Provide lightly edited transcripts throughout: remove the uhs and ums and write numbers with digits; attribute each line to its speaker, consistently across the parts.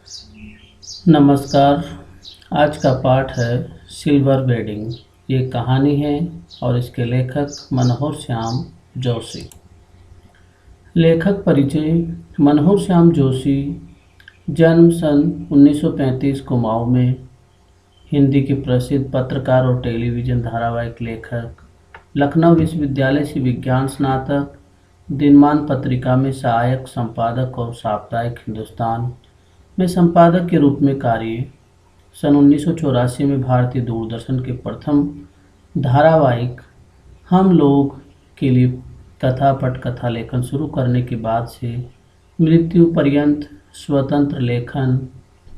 Speaker 1: नमस्कार। आज का पाठ है सिल्वर वेडिंग। ये कहानी है और इसके लेखक मनोहर श्याम जोशी। लेखक परिचय। मनोहर श्याम जोशी जन्म सन 1935 कुमाऊं में, हिंदी के प्रसिद्ध पत्रकार और टेलीविज़न धारावाहिक लेखक, लखनऊ विश्वविद्यालय से विज्ञान स्नातक, दिनमान पत्रिका में सहायक संपादक और साप्ताहिक हिंदुस्तान में संपादक के रूप में कार्य। सन 1984 में भारतीय दूरदर्शन के प्रथम धारावाहिक हम लोग के लिए कथा पटकथा लेखन शुरू करने के बाद से मृत्यु पर्यंत स्वतंत्र लेखन।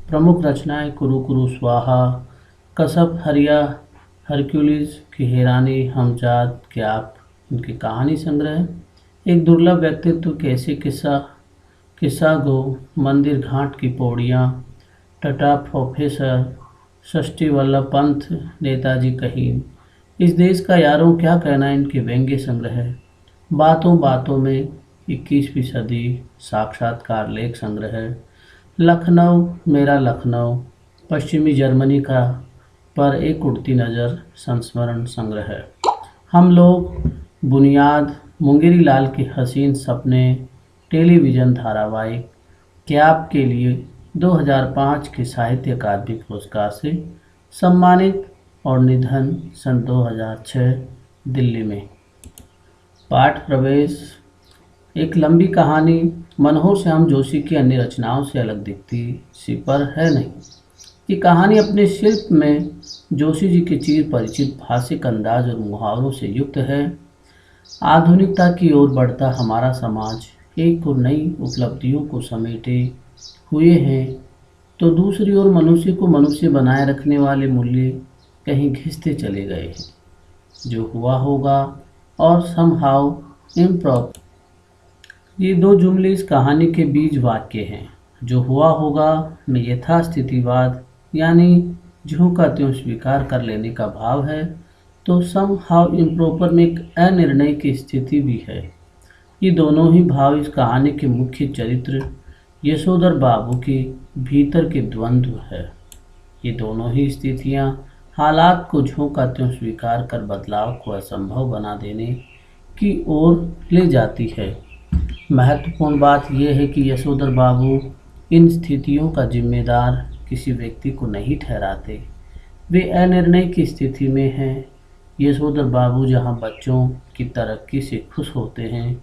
Speaker 1: प्रमुख रचनाएं कुरु कुरु स्वाहा, कसब हरिया, हरक्यूलिस की हैरानी, हमजाद क्याप। उनकी कहानी संग्रह एक दुर्लभ व्यक्तित्व, कैसे किस्सा गो, मंदिर घाट की पौड़ियाँ, टटा प्रोफेसर, षष्ठी वल्लभ पंथ, नेताजी कहीम, इस देश का यारों क्या कहना, इनके व्यंग्य संग्रह, बातों बातों में, 21वीं सदी, साक्षात्कार लेख संग्रह, लखनऊ मेरा लखनऊ, पश्चिमी जर्मनी का पर एक उड़ती नज़र संस्मरण संग्रह, हम लोग, बुनियाद, मुंगेरी लाल के हसीन सपने टेलीविज़न धारावाहिक, क्याप के लिए 2005 के साहित्य अकादमी पुरस्कार से सम्मानित और निधन सन 2006 दिल्ली में। पाठ प्रवेश। एक लंबी कहानी मनोहर श्याम जोशी की अन्य रचनाओं से अलग दिखती सी पर है नहीं। ये कहानी अपने शिल्प में जोशी जी के चिर परिचित भाषिक अंदाज और मुहावरों से युक्त है। आधुनिकता की ओर बढ़ता हमारा समाज एक और नई उपलब्धियों को समेटे हुए हैं, तो दूसरी ओर मनुष्य को मनुष्य बनाए रखने वाले मूल्य कहीं घिसते चले गए हैं। जो हुआ होगा और समहाउ इम्प्रॉपर, ये दो जुमले इस कहानी के बीज वाक्य हैं। जो हुआ होगा में यथास्थितिवाद यानी ज्यों का त्यों स्वीकार कर लेने का भाव है, तो समहाउ इम्प्रॉपर में एक अनिर्णय की स्थिति भी है। ये दोनों ही भाव इस कहानी के मुख्य चरित्र यशोधर बाबू के भीतर के द्वंद्व है। ये दोनों ही स्थितियाँ हालात को ज्यों का त्यों स्वीकार कर बदलाव को असंभव बना देने की ओर ले जाती है। महत्वपूर्ण बात यह है कि यशोधर बाबू इन स्थितियों का जिम्मेदार किसी व्यक्ति को नहीं ठहराते। वे अनिर्णय की स्थिति में हैं। यशोधर बाबू जहाँ बच्चों की तरक्की से खुश होते हैं,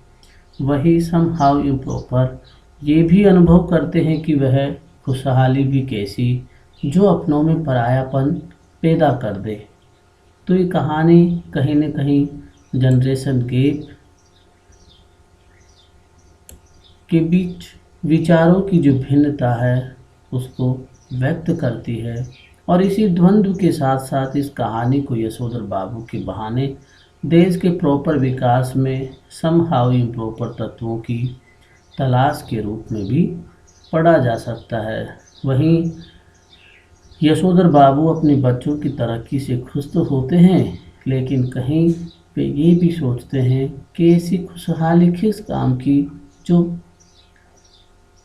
Speaker 1: वही समहाउ इम्प्रॉपर ये भी अनुभव करते हैं कि वह खुशहाली भी कैसी जो अपनों में परायापन पैदा कर दे। तो ये कहानी कहीं न कहीं जनरेशन गैप के बीच विचारों की जो भिन्नता है उसको व्यक्त करती है, और इसी द्वंद्व के साथ साथ इस कहानी को यशोधर बाबू के बहाने देश के प्रॉपर विकास में समहाउ इम्प्रॉपर तत्वों की तलाश के रूप में भी पढ़ा जा सकता है। वहीं यशोधर बाबू अपने बच्चों की तरक्की से खुश तो होते हैं, लेकिन कहीं वे ये भी सोचते हैं कि ऐसी खुशहाली किस काम की जो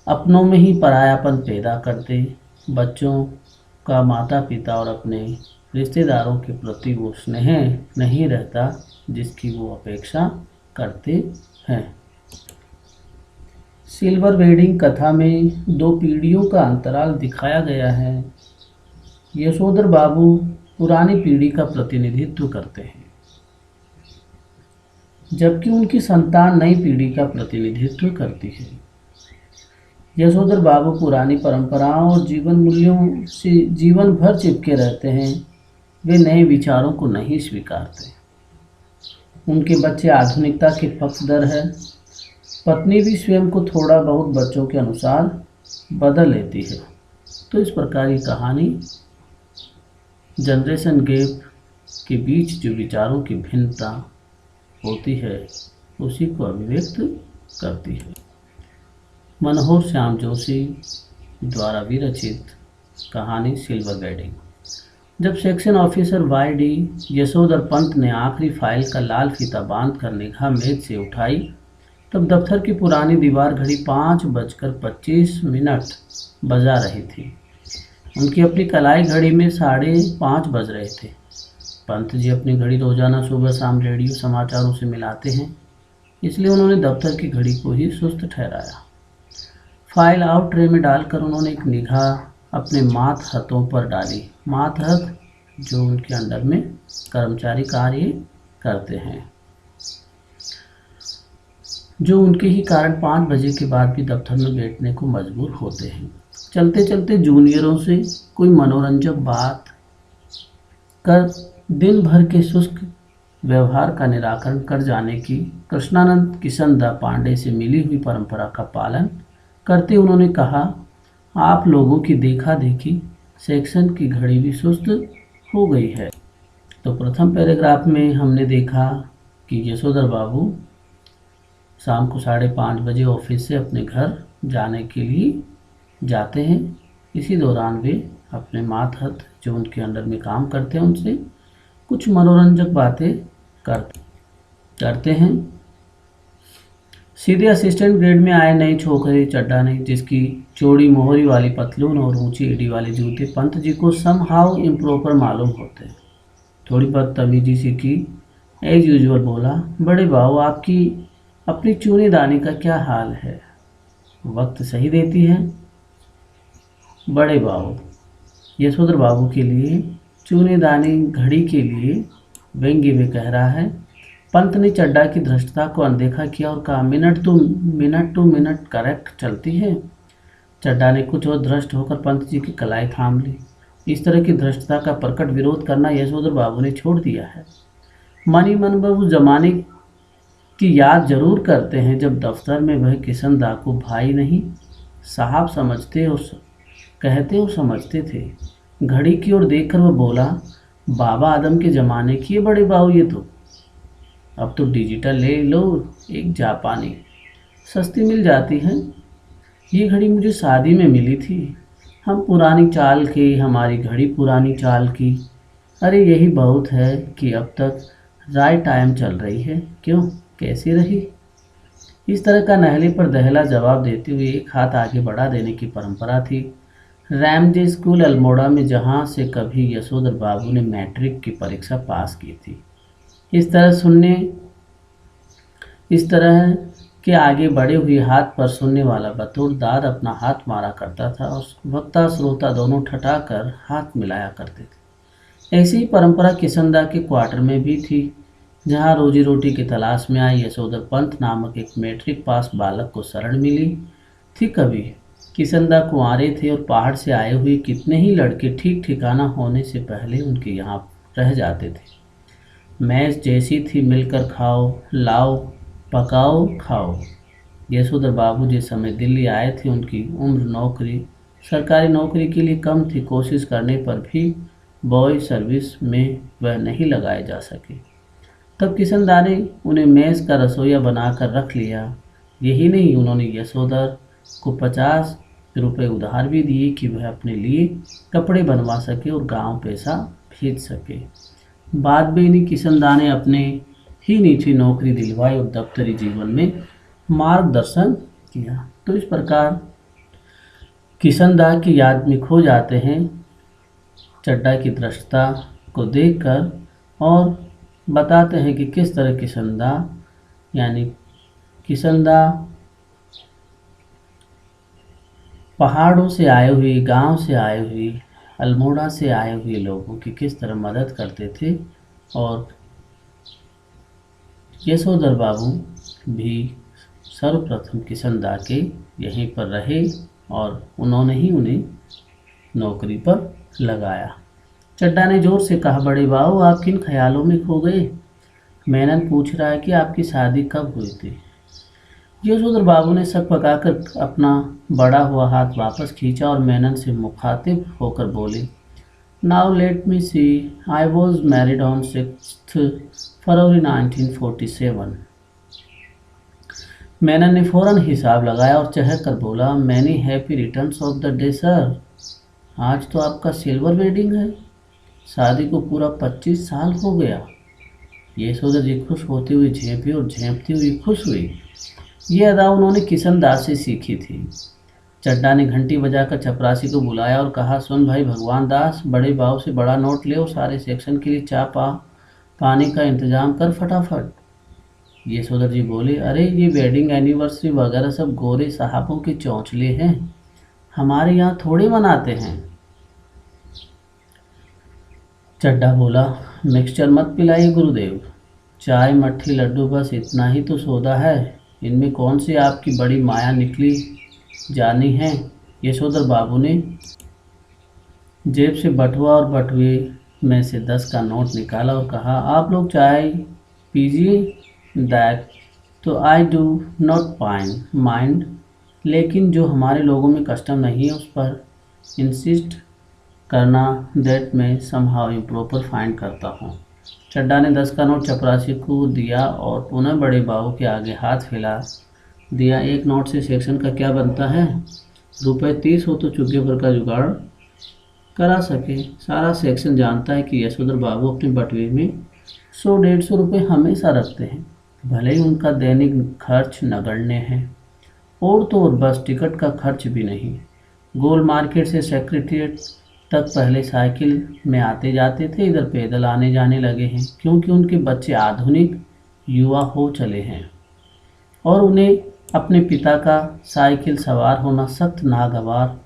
Speaker 1: अपनों में ही परायापन पैदा करते। बच्चों का माता पिता और अपने रिश्तेदारों के प्रति वो स्नेह नहीं रहता जिसकी वो अपेक्षा करते हैं। सिल्वर वेडिंग कथा में दो पीढ़ियों का अंतराल दिखाया गया है। यशोधर बाबू पुरानी पीढ़ी का प्रतिनिधित्व करते हैं, जबकि उनकी संतान नई पीढ़ी का प्रतिनिधित्व करती है। यशोधर बाबू पुरानी परंपराओं और जीवन मूल्यों से जीवन भर चिपके रहते हैं। वे नए विचारों को नहीं स्वीकारते। उनके बच्चे आधुनिकता के पक्षधर हैं। पत्नी भी स्वयं को थोड़ा बहुत बच्चों के अनुसार बदल लेती है। तो इस प्रकार की कहानी जनरेशन गैप के बीच जो विचारों की भिन्नता होती है उसी को अभिव्यक्त करती है। मनोहर श्याम जोशी द्वारा विरचित कहानी सिल्वर वेडिंग। जब सेक्शन ऑफिसर वाई.डी. यशोधर पंत ने आखिरी फाइल का लाल फीता बांध कर निगाह मेज से उठाई, तब दफ्तर की पुरानी दीवार घड़ी 5:25 बजा रही थी। उनकी अपनी कलाई घड़ी में 5:30 बज रहे थे। पंत जी अपनी घड़ी रोजाना सुबह शाम रेडियो समाचारों से मिलाते हैं, इसलिए उन्होंने दफ्तर की घड़ी को ही सुस्त ठहराया। फाइल आउट ट्रे में डालकर उन्होंने एक निगाह अपने मातहतों पर डाली। मातहत जो उनके अंडर में कर्मचारी कार्य करते हैं, जो उनके ही कारण 5 बजे के बाद भी दफ्तर में बैठने को मजबूर होते हैं। चलते चलते जूनियरों से कोई मनोरंजक बात कर दिन भर के शुष्क व्यवहार का निराकरण कर जाने की कृष्णानंद किशनदा पांडे से मिली हुई परंपरा का पालन करते उन्होंने कहा, आप लोगों की देखा देखी सेक्शन की घड़ी भी सुस्त हो गई है। तो प्रथम पैराग्राफ में हमने देखा कि यशोधर बाबू शाम को 5:30 बजे ऑफिस से अपने घर जाने के लिए जाते हैं। इसी दौरान वे अपने मातहत जो उनके अंडर में काम करते हैं उनसे कुछ मनोरंजक बातें करते हैं। सीधे असिस्टेंट ग्रेड में आए नए छोकरे चड्डा ने, जिसकी चौड़ी मोहरी वाली पतलून और ऊंची एड़ी वाले जूते पंत जी को समहाउ इम्प्रॉपर मालूम होते। थोड़ी बदतमीजी सी की, एज यूजुअल बोला, बड़े बाबू आपकी अपनी चूने दानी का क्या हाल है, वक्त सही देती है? बड़े बाबू यशोधर बाबू के लिए चूने दानी घड़ी के लिए व्यंग्य में कह रहा है। पंत ने चड्डा की धृष्टता को अनदेखा किया और कहा, मिनट टू मिनट करेक्ट चलती है। चड्डा ने कुछ और धृष्ट होकर पंत जी की कलाई थाम ली। इस तरह की धृष्टता का प्रकट विरोध करना यशोधर बाबू ने छोड़ दिया है। मन ही मन वह उस जमाने की याद जरूर करते हैं जब दफ्तर में वह किशनदा को भाई नहीं साहब समझते और कहते और समझते थे। घड़ी की ओर देखकर वह बोला, बाबा आदम के ज़माने की है बड़े बाबू ये तो। अब तो डिजिटल ले लो, एक जापानी सस्ती मिल जाती है। ये घड़ी मुझे शादी में मिली थी। हम पुरानी चाल की, हमारी घड़ी पुरानी चाल की। अरे यही बहुत है कि अब तक राइट टाइम चल रही है। क्यों, कैसी रही? इस तरह का नहले पर दहला जवाब देते हुए एक हाथ आगे बढ़ा देने की परंपरा थी रैमजे स्कूल अल्मोड़ा में, जहाँ से कभी यशोधर बाबू ने मैट्रिक की परीक्षा पास की थी। इस तरह के आगे बढ़े हुए हाथ पर सुनने वाला बतौर दाद अपना हाथ मारा करता था और वक्ता श्रोता दोनों ठठाकर हाथ मिलाया करते थे। ऐसी ही परंपरा किशनदा के क्वार्टर में भी थी, जहाँ रोजी रोटी की तलाश में आए यशोधर पंत नामक एक मैट्रिक पास बालक को शरण मिली थी। कभी किशनदा कुंवारे थे और पहाड़ से आए हुए कितने ही लड़के ठीक ठिकाना होने से पहले उनके यहाँ रह जाते थे। मैच जैसी थी, मिलकर खाओ, लाओ, पकाओ, खाओ। यशोधर बाबू जिस समय दिल्ली आए थे उनकी उम्र सरकारी नौकरी के लिए कम थी। कोशिश करने पर भी बॉय सर्विस में वह नहीं लगाए जा सके। तब किशनदा ने उन्हें मेस का रसोईया बनाकर रख लिया। यही नहीं, उन्होंने यशोधर को 50 रुपये उधार भी दिए कि वह अपने लिए कपड़े बनवा सके और गांव पैसा भेज सके। बाद में इन्हीं किशनदा ने अपने ही नीचे नौकरी दिलवाई और दफ्तरी जीवन में मार्गदर्शन किया। तो इस प्रकार किशनदा की याद में खो जाते हैं चड्डा की दृष्टता को देखकर और बताते हैं कि किस तरह किशनदा पहाड़ों से आए हुए, गांव से आए हुए, अल्मोड़ा से आए हुए लोगों की किस तरह मदद करते थे। और यशोधर बाबू भी सर्वप्रथम किशनदा के यहीं पर रहे और उन्होंने ही उन्हें नौकरी पर लगाया। चड्डा ने जोर से कहा, बड़े बाबू आप किन ख्यालों में खो गए? मेनन पूछ रहा है कि आपकी शादी कब हुई थी? यशोधर बाबू ने शक पकाकर अपना बड़ा हुआ हाथ वापस खींचा और मेनन से मुखातिब होकर बोले, now let me see, I was married on 6 February 1947। Menon ने फौरन हिसाब लगाया और चहक कर बोला, many happy returns of the day sir. आज तो आपका सिल्वर वेडिंग है, शादी को पूरा 25 साल हो गया। यशोधर जी खुश होते हुए झेंपी और झेंपती हुई खुश हुई। ये अदा उन्होंने किशन दास से सीखी थी। चड्डा ने घंटी बजाकर चपरासी को बुलाया और कहा, सुन भाई भगवान दास, बड़े बाबू से बड़ा नोट ले और सारे सेक्शन के लिए पानी का इंतजाम कर फटाफट। यशोधर जी बोले, अरे ये वेडिंग एनिवर्सरी वगैरह सब गोरे साहबों के चौंचले हैं, हमारे यहाँ थोड़े मनाते हैं। चड्डा बोला, मिक्सचर मत पिलाइए गुरुदेव, चाय मट्ठी लड्डू बस इतना ही तो सौदा है, इनमें कौन सी आपकी बड़ी माया निकली जानी है। यशोधर बाबू ने जेब से बटुआ और बटुए में से 10 का नोट निकाला और कहा, आप लोग चाय पीजिए, दैट तो आई डू नॉट माइंड, लेकिन जो हमारे लोगों में कस्टम नहीं है उस पर इंसिस्ट करना दैट मैं समहाउ इम्प्रॉपर फाइंड करता हूँ। चड्डा ने 10 का नोट चपरासी को दिया और पुनः बड़े बाबू के आगे हाथ फैला दिया। एक नोट से सेक्शन का क्या बनता है, रुपए 30 हो तो चुग्गे भर का जुगाड़ करा सके। सारा सेक्शन जानता है कि यशोधर बाबू अपने बटुए में 100-150 रुपये हमेशा रखते हैं, भले ही उनका दैनिक खर्च नगण्य है। और तो और बस टिकट का खर्च भी नहीं। गोल मार्केट से सेक्रेटेरिएट तक पहले साइकिल में आते जाते थे, इधर पैदल आने जाने लगे हैं, क्योंकि उनके बच्चे आधुनिक युवा हो चले हैं और उन्हें अपने पिता का साइकिल सवार होना सख्त नागवार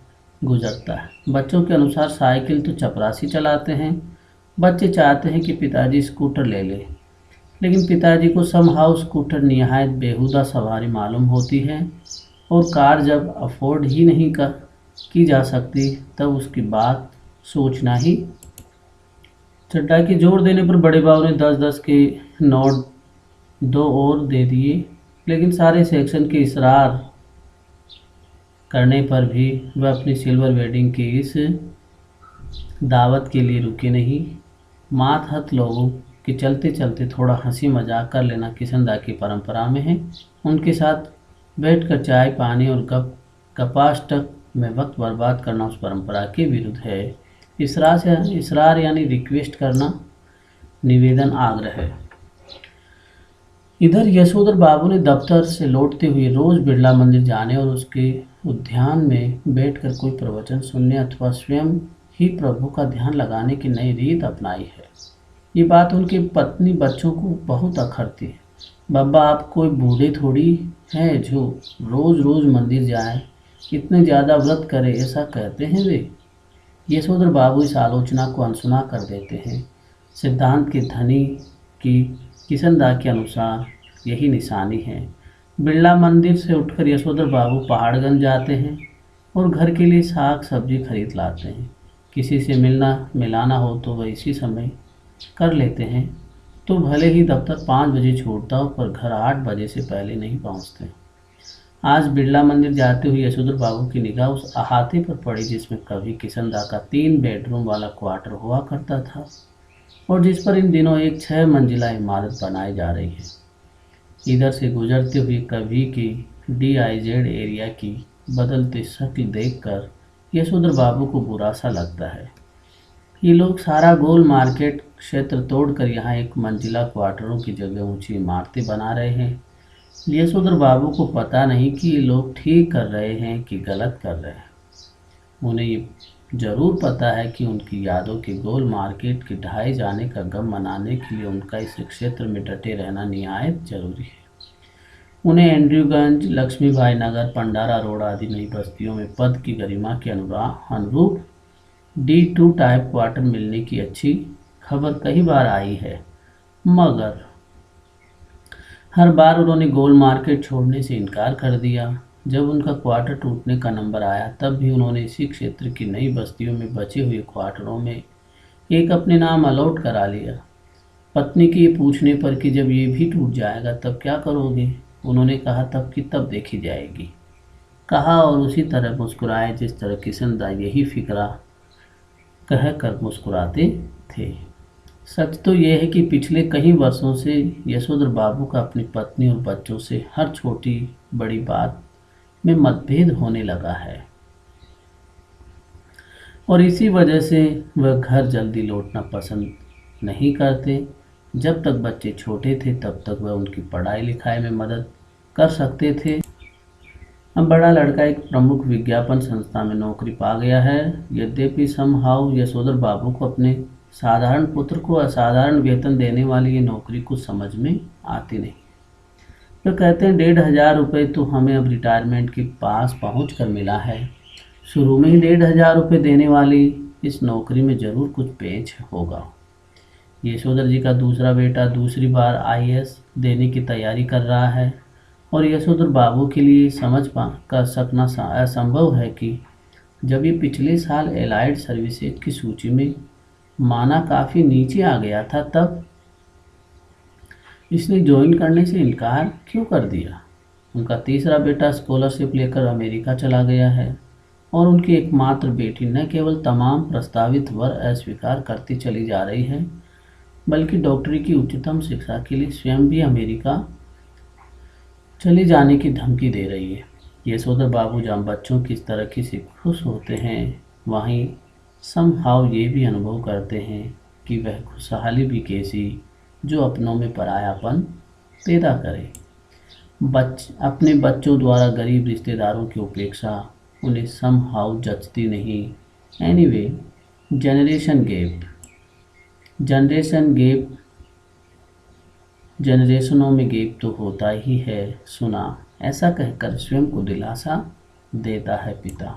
Speaker 1: गुजरता है। बच्चों के अनुसार साइकिल तो चपरासी चलाते हैं, बच्चे चाहते हैं कि पिताजी स्कूटर ले ले, लेकिन पिताजी को समहाउ स्कूटर निहायत बेहुदा सवारी मालूम होती है और कार जब अफोर्ड ही नहीं की जा सकती तब उसकी बात सोचना ही। चड्डा के जोर देने पर बड़े बाबू ने 10-10 के नोट 2 और दे दिए, लेकिन सारे सेक्शन के इसरार करने पर भी वह अपनी सिल्वर वेडिंग की इस दावत के लिए रुके नहीं। मातहत लोगों के चलते चलते थोड़ा हंसी मजाक कर लेना किशनदा की परंपरा में है। उनके साथ बैठकर चाय पानी और कपास तक में वक्त बर्बाद करना उस परंपरा के विरुद्ध है। इसरार यानी रिक्वेस्ट करना, निवेदन, आग्रह है। इधर यशोधर बाबू ने दफ्तर से लौटते हुए रोज बिरला मंदिर जाने और उसके उद्यान में बैठकर कोई प्रवचन सुनने अथवा स्वयं ही प्रभु का ध्यान लगाने की नई रीत अपनाई है। ये बात उनकी पत्नी बच्चों को बहुत अखरती है। बब्बा, आप कोई बूढ़े थोड़ी हैं जो रोज रोज मंदिर जाए, इतने ज़्यादा व्रत करे, ऐसा कहते हैं वे। यशोधर बाबू इस आलोचना को अनसुना कर देते हैं। सिद्धांत के धनी की किशनदा के अनुसार यही निशानी है। बिरला मंदिर से उठकर यशोधर बाबू पहाड़गंज जाते हैं और घर के लिए साग सब्जी खरीद लाते हैं। किसी से मिलना मिलाना हो तो वह इसी समय कर लेते हैं, तो भले ही दफ्तर 5 बजे छूटता हो पर घर 8 बजे से पहले नहीं पहुंचते। आज बिरला मंदिर जाते हुए यशोधर बाबू की निगाह उस अहाते पर पड़ी जिसमें कभी किशनदा का 3 बेडरूम वाला क्वार्टर हुआ करता था और जिस पर इन दिनों एक 6 मंजिला इमारत बनाई जा रही है। इधर से गुजरते हुए कभी की DIZ एरिया की बदलती शक्ल देखकर यशोधर बाबू को बुरा सा लगता है। ये लोग सारा गोल मार्केट क्षेत्र तोड़कर यहाँ एक मंजिला क्वार्टरों की जगह ऊंची इमारतें बना रहे हैं। यशोधर बाबू को पता नहीं कि ये लोग ठीक कर रहे हैं कि गलत कर रहे हैं। उन्हें ये जरूर पता है कि उनकी यादों के गोल मार्केट के ढहाए जाने का गम मनाने के लिए उनका इस क्षेत्र में डटे रहना निहायत जरूरी है। उन्हें एंड्रयूगंज, लक्ष्मीबाई नगर, पंडारा रोड आदि नई बस्तियों में पद की गरिमा के अनुरूप D2 टाइप क्वार्टर मिलने की अच्छी खबर कई बार आई है, मगर हर बार उन्होंने गोल मार्केट छोड़ने से इनकार कर दिया। जब उनका क्वार्टर टूटने का नंबर आया तब भी उन्होंने इसी क्षेत्र की नई बस्तियों में बचे हुए क्वार्टरों में एक अपने नाम अलॉट करा लिया। पत्नी के ये पूछने पर कि जब ये भी टूट जाएगा तब क्या करोगे, उन्होंने कहा तब की तब देखी जाएगी, कहा और उसी तरह मुस्कुराए जिस तरह किशनदा यही फिक्रा कह कर मुस्कुराते थे। सच तो यह है कि पिछले कई वर्षों से यशोधर बाबू का अपनी पत्नी और बच्चों से हर छोटी बड़ी बात में मतभेद होने लगा है और इसी वजह से वह घर जल्दी लौटना पसंद नहीं करते। जब तक बच्चे छोटे थे तब तक वह उनकी पढ़ाई लिखाई में मदद कर सकते थे। अब बड़ा लड़का एक प्रमुख विज्ञापन संस्था में नौकरी पा गया है। यद्यपि समहाउ यशोधर बाबू को अपने साधारण पुत्र को असाधारण वेतन देने वाली ये नौकरी कुछ समझ में आती नहीं। तो कहते हैं 1,500 रुपये तो हमें अब रिटायरमेंट के पास पहुँच कर मिला है। शुरू में ही 1,500 रुपये देने वाली इस नौकरी में ज़रूर कुछ पेच होगा। यशोधर जी का दूसरा बेटा दूसरी बार आईएएस देने की तैयारी कर रहा है और यशोधर बाबू के लिए समझ कर सकना असंभव है कि जब ये पिछले साल एलाइड सर्विसेज की सूची में माना काफ़ी नीचे आ गया था, तब इसने ज्वाइन करने से इनकार क्यों कर दिया। उनका तीसरा बेटा स्कॉलरशिप लेकर अमेरिका चला गया है और उनकी एकमात्र बेटी न केवल तमाम प्रस्तावित वर अस्वीकार करती चली जा रही है, बल्कि डॉक्टरी की उच्चतम शिक्षा के लिए स्वयं भी अमेरिका चले जाने की धमकी दे रही है। यशोधर बाबू जहाँ बच्चों की इस तरक्की से खुश होते हैं, वहीं समहाउ ये भी अनुभव करते हैं कि वह खुशहाली भी कैसी जो अपनों में परायापन पैदा करे। अपने बच्चों द्वारा गरीब रिश्तेदारों की उपेक्षा उन्हें समहाउ जचती नहीं। एनीवे, जनरेशन गैप जनरेशनों में गैप तो होता ही है सुना, ऐसा कहकर स्वयं को दिलासा देता है पिता।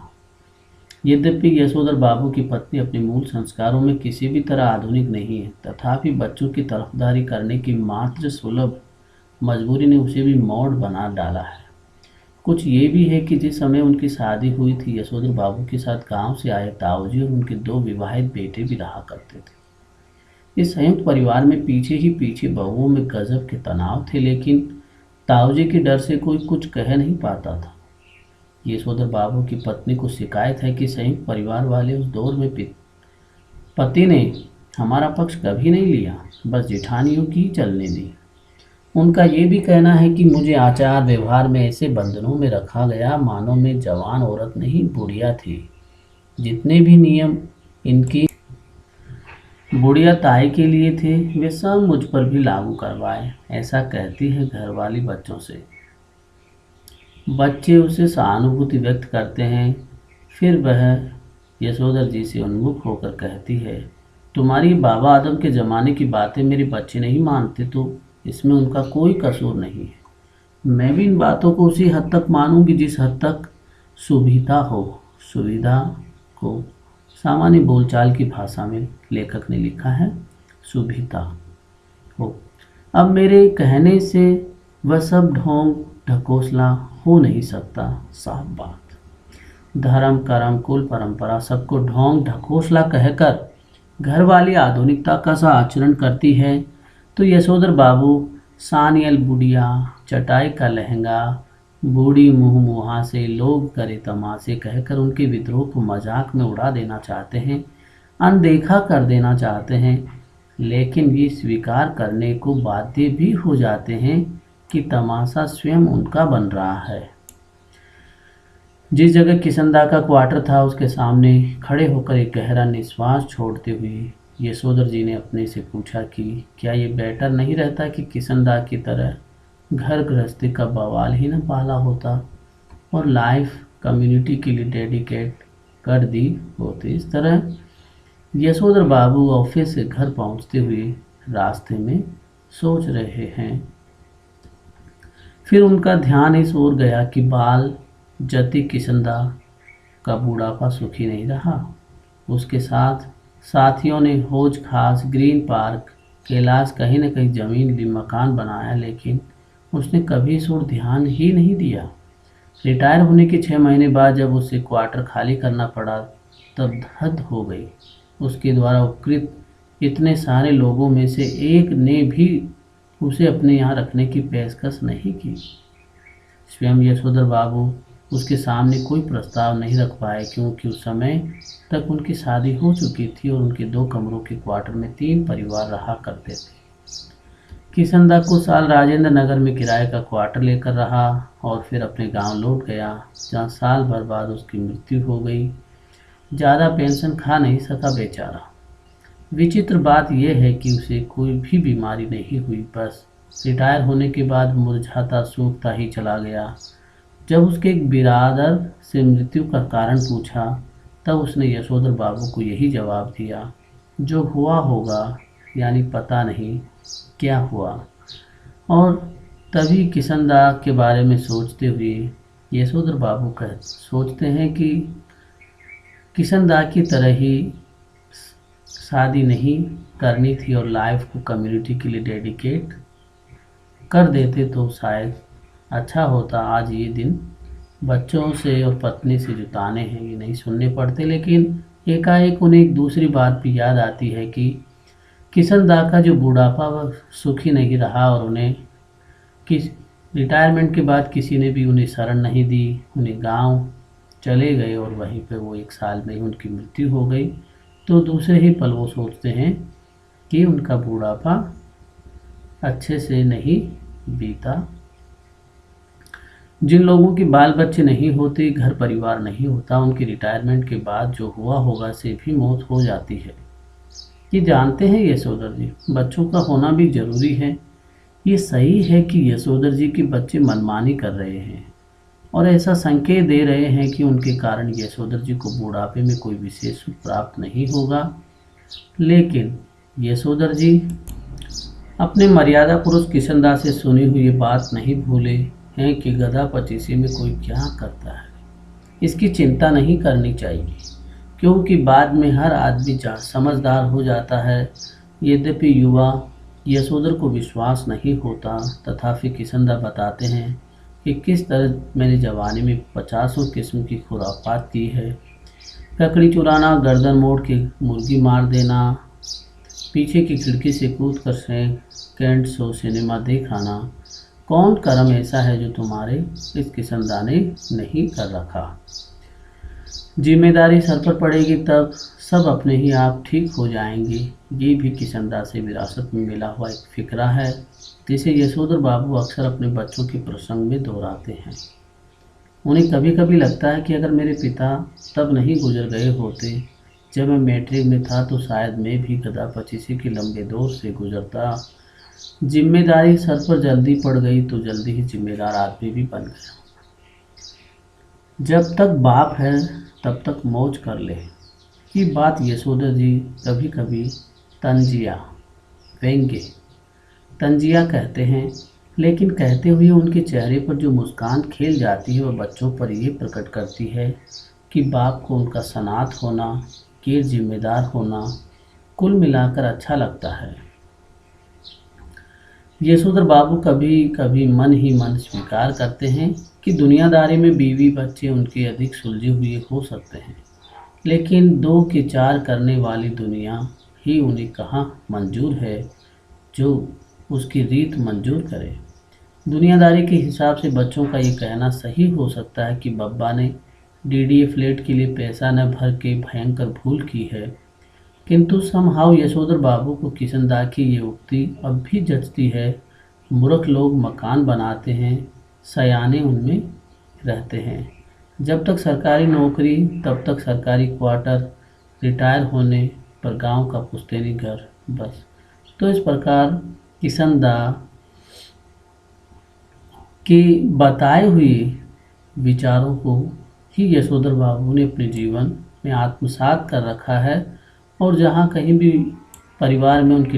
Speaker 1: यद्यपि यशोधर बाबू की पत्नी अपने मूल संस्कारों में किसी भी तरह आधुनिक नहीं है, तथापि बच्चों की तरफदारी करने की मात्र सुलभ मजबूरी ने उसे भी मॉड बना डाला है। कुछ ये भी है कि जिस समय उनकी शादी हुई थी, यशोधर बाबू के साथ गांव से आए ताऊजी और उनके 2 विवाहित बेटे भी रहा करते थे। इस संयुक्त परिवार में पीछे ही पीछे बहुओं में गजब के तनाव थे, लेकिन ताऊजी के डर से कोई कुछ कह नहीं पाता था। यशोधर बाबू की पत्नी को शिकायत है कि संयुक्त परिवार वाले उस दौर में पति ने हमारा पक्ष कभी नहीं लिया, बस जेठानियों की चलने दी। उनका ये भी कहना है कि मुझे आचार व्यवहार में ऐसे बंधनों में रखा गया मानो मैं जवान औरत नहीं बुढ़िया थी। जितने भी नियम इनकी बुढ़िया ताई के लिए थे, वे सब मुझ पर भी लागू करवाए, ऐसा कहती है घरवाली बच्चों से। बच्चे उसे सहानुभूति व्यक्त करते हैं। फिर वह यशोधर जी से उन्मुख होकर कहती है, तुम्हारी बाबा आदम के ज़माने की बातें मेरे बच्चे नहीं मानते तो इसमें उनका कोई कसूर नहीं है। मैं भी इन बातों को उसी हद तक मानूंगी जिस हद तक सुविधा को सामान्य बोलचाल की भाषा में लेखक ने लिखा है सुविधा हो। अब मेरे कहने से वह सब ढोंग ढकोसला हो नहीं सकता। साफ बात, धर्म कर्म कुल परंपरा सबको ढोंग ढकोसला कहकर घरवाली आधुनिकता का सा आचरण करती है, तो यशोधर बाबू सानियल बुढ़िया, चटाई का लहंगा, बूढ़ी मुँह मुहा से लोग करे तमाशे कहकर उनके विद्रोह को मजाक में उड़ा देना चाहते हैं, अनदेखा कर देना चाहते हैं, लेकिन ये स्वीकार करने को बाध्य भी हो जाते हैं कि तमाशा स्वयं उनका बन रहा है। जिस जगह किशनदा का क्वार्टर था, उसके सामने खड़े होकर एक गहरा निश्वास छोड़ते हुए यशोधर जी ने अपने से पूछा कि क्या ये बेटर नहीं रहता कि किशनदा की तरह घर गृहस्थी का बवाल ही न पाला होता और लाइफ कम्युनिटी के लिए डेडिकेट कर दी होती। इस तरह यशोधर बाबू ऑफिस से घर पहुंचते हुए रास्ते में सोच रहे हैं। फिर उनका ध्यान इस ओर गया कि बाल जति किशनदा का बूढ़ापा सुखी नहीं रहा। उसके साथ साथियों ने हौज खास, ग्रीन पार्क, कैलाश कहीं न कहीं ज़मीन ली, मकान बनाया, लेकिन उसने कभी इस ओर ध्यान ही नहीं दिया। रिटायर होने के 6 महीने बाद जब उसे क्वार्टर खाली करना पड़ा, तब हद हो गई। उसके द्वारा उपकृत इतने सारे लोगों में से एक ने भी उसे अपने यहाँ रखने की पेशकश नहीं की। स्वयं यशोधर बाबू उसके सामने कोई प्रस्ताव नहीं रख पाए, क्योंकि उस समय तक उनकी शादी हो चुकी थी और उनके 2 कमरों के क्वार्टर में 3 परिवार रहा करते थे। किशनदा कुछ साल राजेंद्र नगर में किराए का क्वार्टर लेकर रहा और फिर अपने गांव लौट गया, जहां साल भर बाद उसकी मृत्यु हो गई। ज़्यादा पेंशन खा नहीं सका बेचारा। विचित्र बात यह है कि उसे कोई भी बीमारी नहीं हुई, बस रिटायर होने के बाद मुरझाता सूखता ही चला गया। जब उसके एक बिरादर से मृत्यु का कारण पूछा, तब उसने यशोधर बाबू को यही जवाब दिया, जो हुआ होगा, यानी पता नहीं क्या हुआ। और तभी किशनदा के बारे में सोचते हुए यशोधर बाबू सोचते हैं कि किशनदा की तरह ही शादी नहीं करनी थी और लाइफ को कम्युनिटी के लिए डेडिकेट कर देते तो शायद अच्छा होता। आज ये दिन बच्चों से और पत्नी से जो ताने हैं ये नहीं सुनने पड़ते। लेकिन एकाएक उन्हें एक दूसरी बात भी याद आती है कि किशनदा का जो बुढ़ापा वह सुखी नहीं रहा और उन्हें किस रिटायरमेंट के बाद किसी ने भी उन्हें शरण नहीं दी। उन्हें गांव चले गए और वहीं पे वो 1 साल में ही उनकी मृत्यु हो गई। तो दूसरे ही पल वो सोचते हैं कि उनका बुढ़ापा अच्छे से नहीं बीता। जिन लोगों के बाल बच्चे नहीं होते, घर परिवार नहीं होता, उनकी रिटायरमेंट के बाद जो हुआ होगा से भी मौत हो जाती है। ये जानते हैं यशोधर जी, बच्चों का होना भी जरूरी है। ये सही है कि यशोधर जी के बच्चे मनमानी कर रहे हैं और ऐसा संकेत दे रहे हैं कि उनके कारण यशोधर जी को बुढ़ापे में कोई विशेष सुख प्राप्त नहीं होगा। लेकिन यशोधर जी अपने मर्यादा पुरुष किशनदा से सुनी हुई ये बात नहीं भूले हैं कि गधा पचीसी में कोई क्या करता है। इसकी चिंता नहीं करनी चाहिए, क्योंकि बाद में हर आदमी समझदार हो जाता है। यद्यपि युवा यशोधर को विश्वास नहीं होता, तथापि किशनदा बताते हैं कि किस तरह मैंने जवानी में 50 किस्म की खुरापात की है। ककड़ी चुराना, गर्दन मोड़ के मुर्गी मार देना, पीछे की खिड़की से कूद कर सेकेंड शो सिनेमा देख आना। कौन कर्म ऐसा है जो तुम्हारे इस किशनदा ने नहीं कर रखा। जिम्मेदारी सर पर पड़ेगी तब सब अपने ही आप ठीक हो जाएंगे। ये भी किशनदा से विरासत में मिला हुआ एक फिक्रा है, जिसे यशोधर बाबू अक्सर अपने बच्चों के प्रसंग में दोहराते हैं। उन्हें कभी कभी लगता है कि अगर मेरे पिता तब नहीं गुजर गए होते जब मैं मैट्रिक में था, तो शायद मैं भी गधा पचीसी के लंबे दौर से गुजरता। जिम्मेदारी सर पर जल्दी पड़ गई तो जल्दी ही जिम्मेदार आदमी भी बन गया। जब तक बाप है तब तक मौज कर ले। ये बात यशोधर जी कभी कभी तंजिया व्यंग्य तंजिया कहते हैं, लेकिन कहते हुए उनके चेहरे पर जो मुस्कान खेल जाती है वह बच्चों पर ये प्रकट करती है कि बाप को उनका सनात होना, गैर जिम्मेदार होना कुल मिलाकर अच्छा लगता है। यशोधर बाबू कभी कभी मन ही मन स्वीकार करते हैं कि दुनियादारी में बीवी बच्चे उनके अधिक सुलझे हुए हो सकते हैं, लेकिन 2 के 4 करने वाली दुनिया ही उन्हें कहाँ मंजूर है जो उसकी रीत मंजूर करे। दुनियादारी के हिसाब से बच्चों का ये कहना सही हो सकता है कि बब्बा ने डीडीए फ्लैट के लिए पैसा न भर के भयंकर भूल की है, किंतु समहाउ यशोधर बाबू को किशनदा की ये उक्ति अब भी जचती है। मूर्ख लोग मकान बनाते हैं, सयाने उनमें रहते हैं। जब तक सरकारी नौकरी तब तक सरकारी क्वार्टर, रिटायर होने पर गांव का पुश्तैनी घर, बस। तो इस प्रकार किशनदा के बताए हुए विचारों को ही यशोधर बाबू ने अपने जीवन में आत्मसात कर रखा है। और जहाँ कहीं भी परिवार में उनकी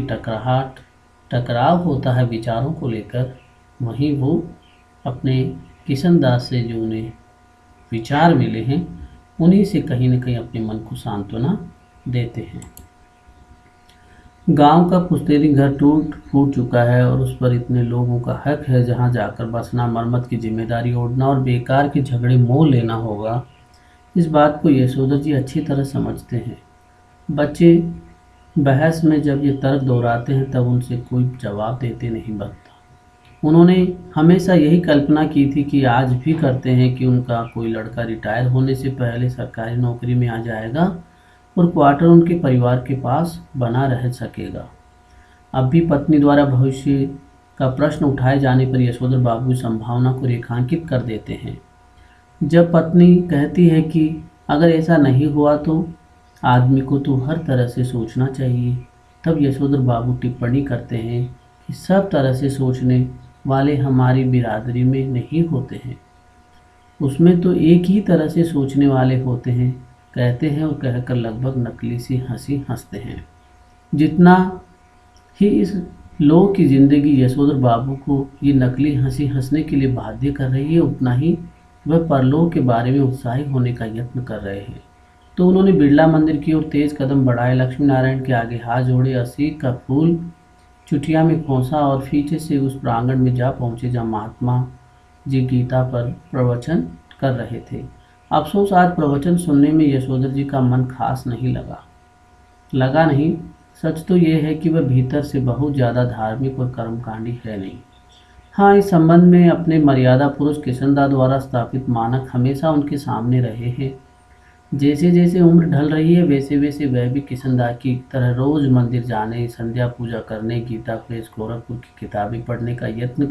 Speaker 1: टकराव होता है विचारों को लेकर, वहीं वो अपने किशनदा से जो उन्हें विचार मिले हैं उन्हीं से कहीं न कहीं अपने मन को सांत्वना देते हैं। गांव का पुश्तैनी घर टूट फूट चुका है और उस पर इतने लोगों का हक है जहां जाकर बसना, मरम्मत की जिम्मेदारी ओढ़ना और बेकार के झगड़े मोल लेना होगा। इस बात को यशोधर जी अच्छी तरह समझते हैं। बच्चे बहस में जब ये तर्क दोहराते हैं तब उनसे कोई जवाब देते नहीं बनता। उन्होंने हमेशा यही कल्पना की थी कि आज भी करते हैं कि उनका कोई लड़का रिटायर होने से पहले सरकारी नौकरी में आ जाएगा और क्वार्टर उनके परिवार के पास बना रह सकेगा। अब भी पत्नी द्वारा भविष्य का प्रश्न उठाए जाने पर यशोधर बाबू इस संभावना को रेखांकित कर देते हैं। जब पत्नी कहती है कि अगर ऐसा नहीं हुआ तो आदमी को तो हर तरह से सोचना चाहिए, तब यशोधर बाबू टिप्पणी करते हैं कि सब तरह से सोचने वाले हमारी बिरादरी में नहीं होते हैं। उसमें तो एक ही तरह से सोचने वाले होते हैं, कहते हैं और कहकर लगभग नकली सी हंसी हंसते हैं। जितना ही इस लोक की जिंदगी यशोधर बाबू को ये नकली हंसी हंसने के लिए बाध्य कर रही है, उतना ही वह परलोक के बारे में उत्साही होने का यत्न कर रहे हैं। तो उन्होंने बिरला मंदिर की ओर तेज कदम बढ़ाए, लक्ष्मी नारायण के आगे हाथ जोड़े, असीक का फूल चुटिया में खोसा और पीछे से उस प्रांगण में जा पहुंचे जहाँ महात्मा जी गीता पर प्रवचन कर रहे थे। अफसोस आज प्रवचन सुनने में यशोधर जी का मन खास नहीं लगा नहीं। सच तो ये है कि वह भीतर से बहुत ज़्यादा धार्मिक और कर्मकांडी है नहीं। हाँ, इस संबंध में अपने मर्यादा पुरुष किशनदा द्वारा स्थापित मानक हमेशा उनके सामने रहे हैं। जैसे जैसे उम्र ढल रही है वैसे वैसे वह भी किशनदा की तरह रोज मंदिर जाने, संध्या पूजा करने, गीता प्रेस गोरखपुर की किताबें पढ़ने का यत्न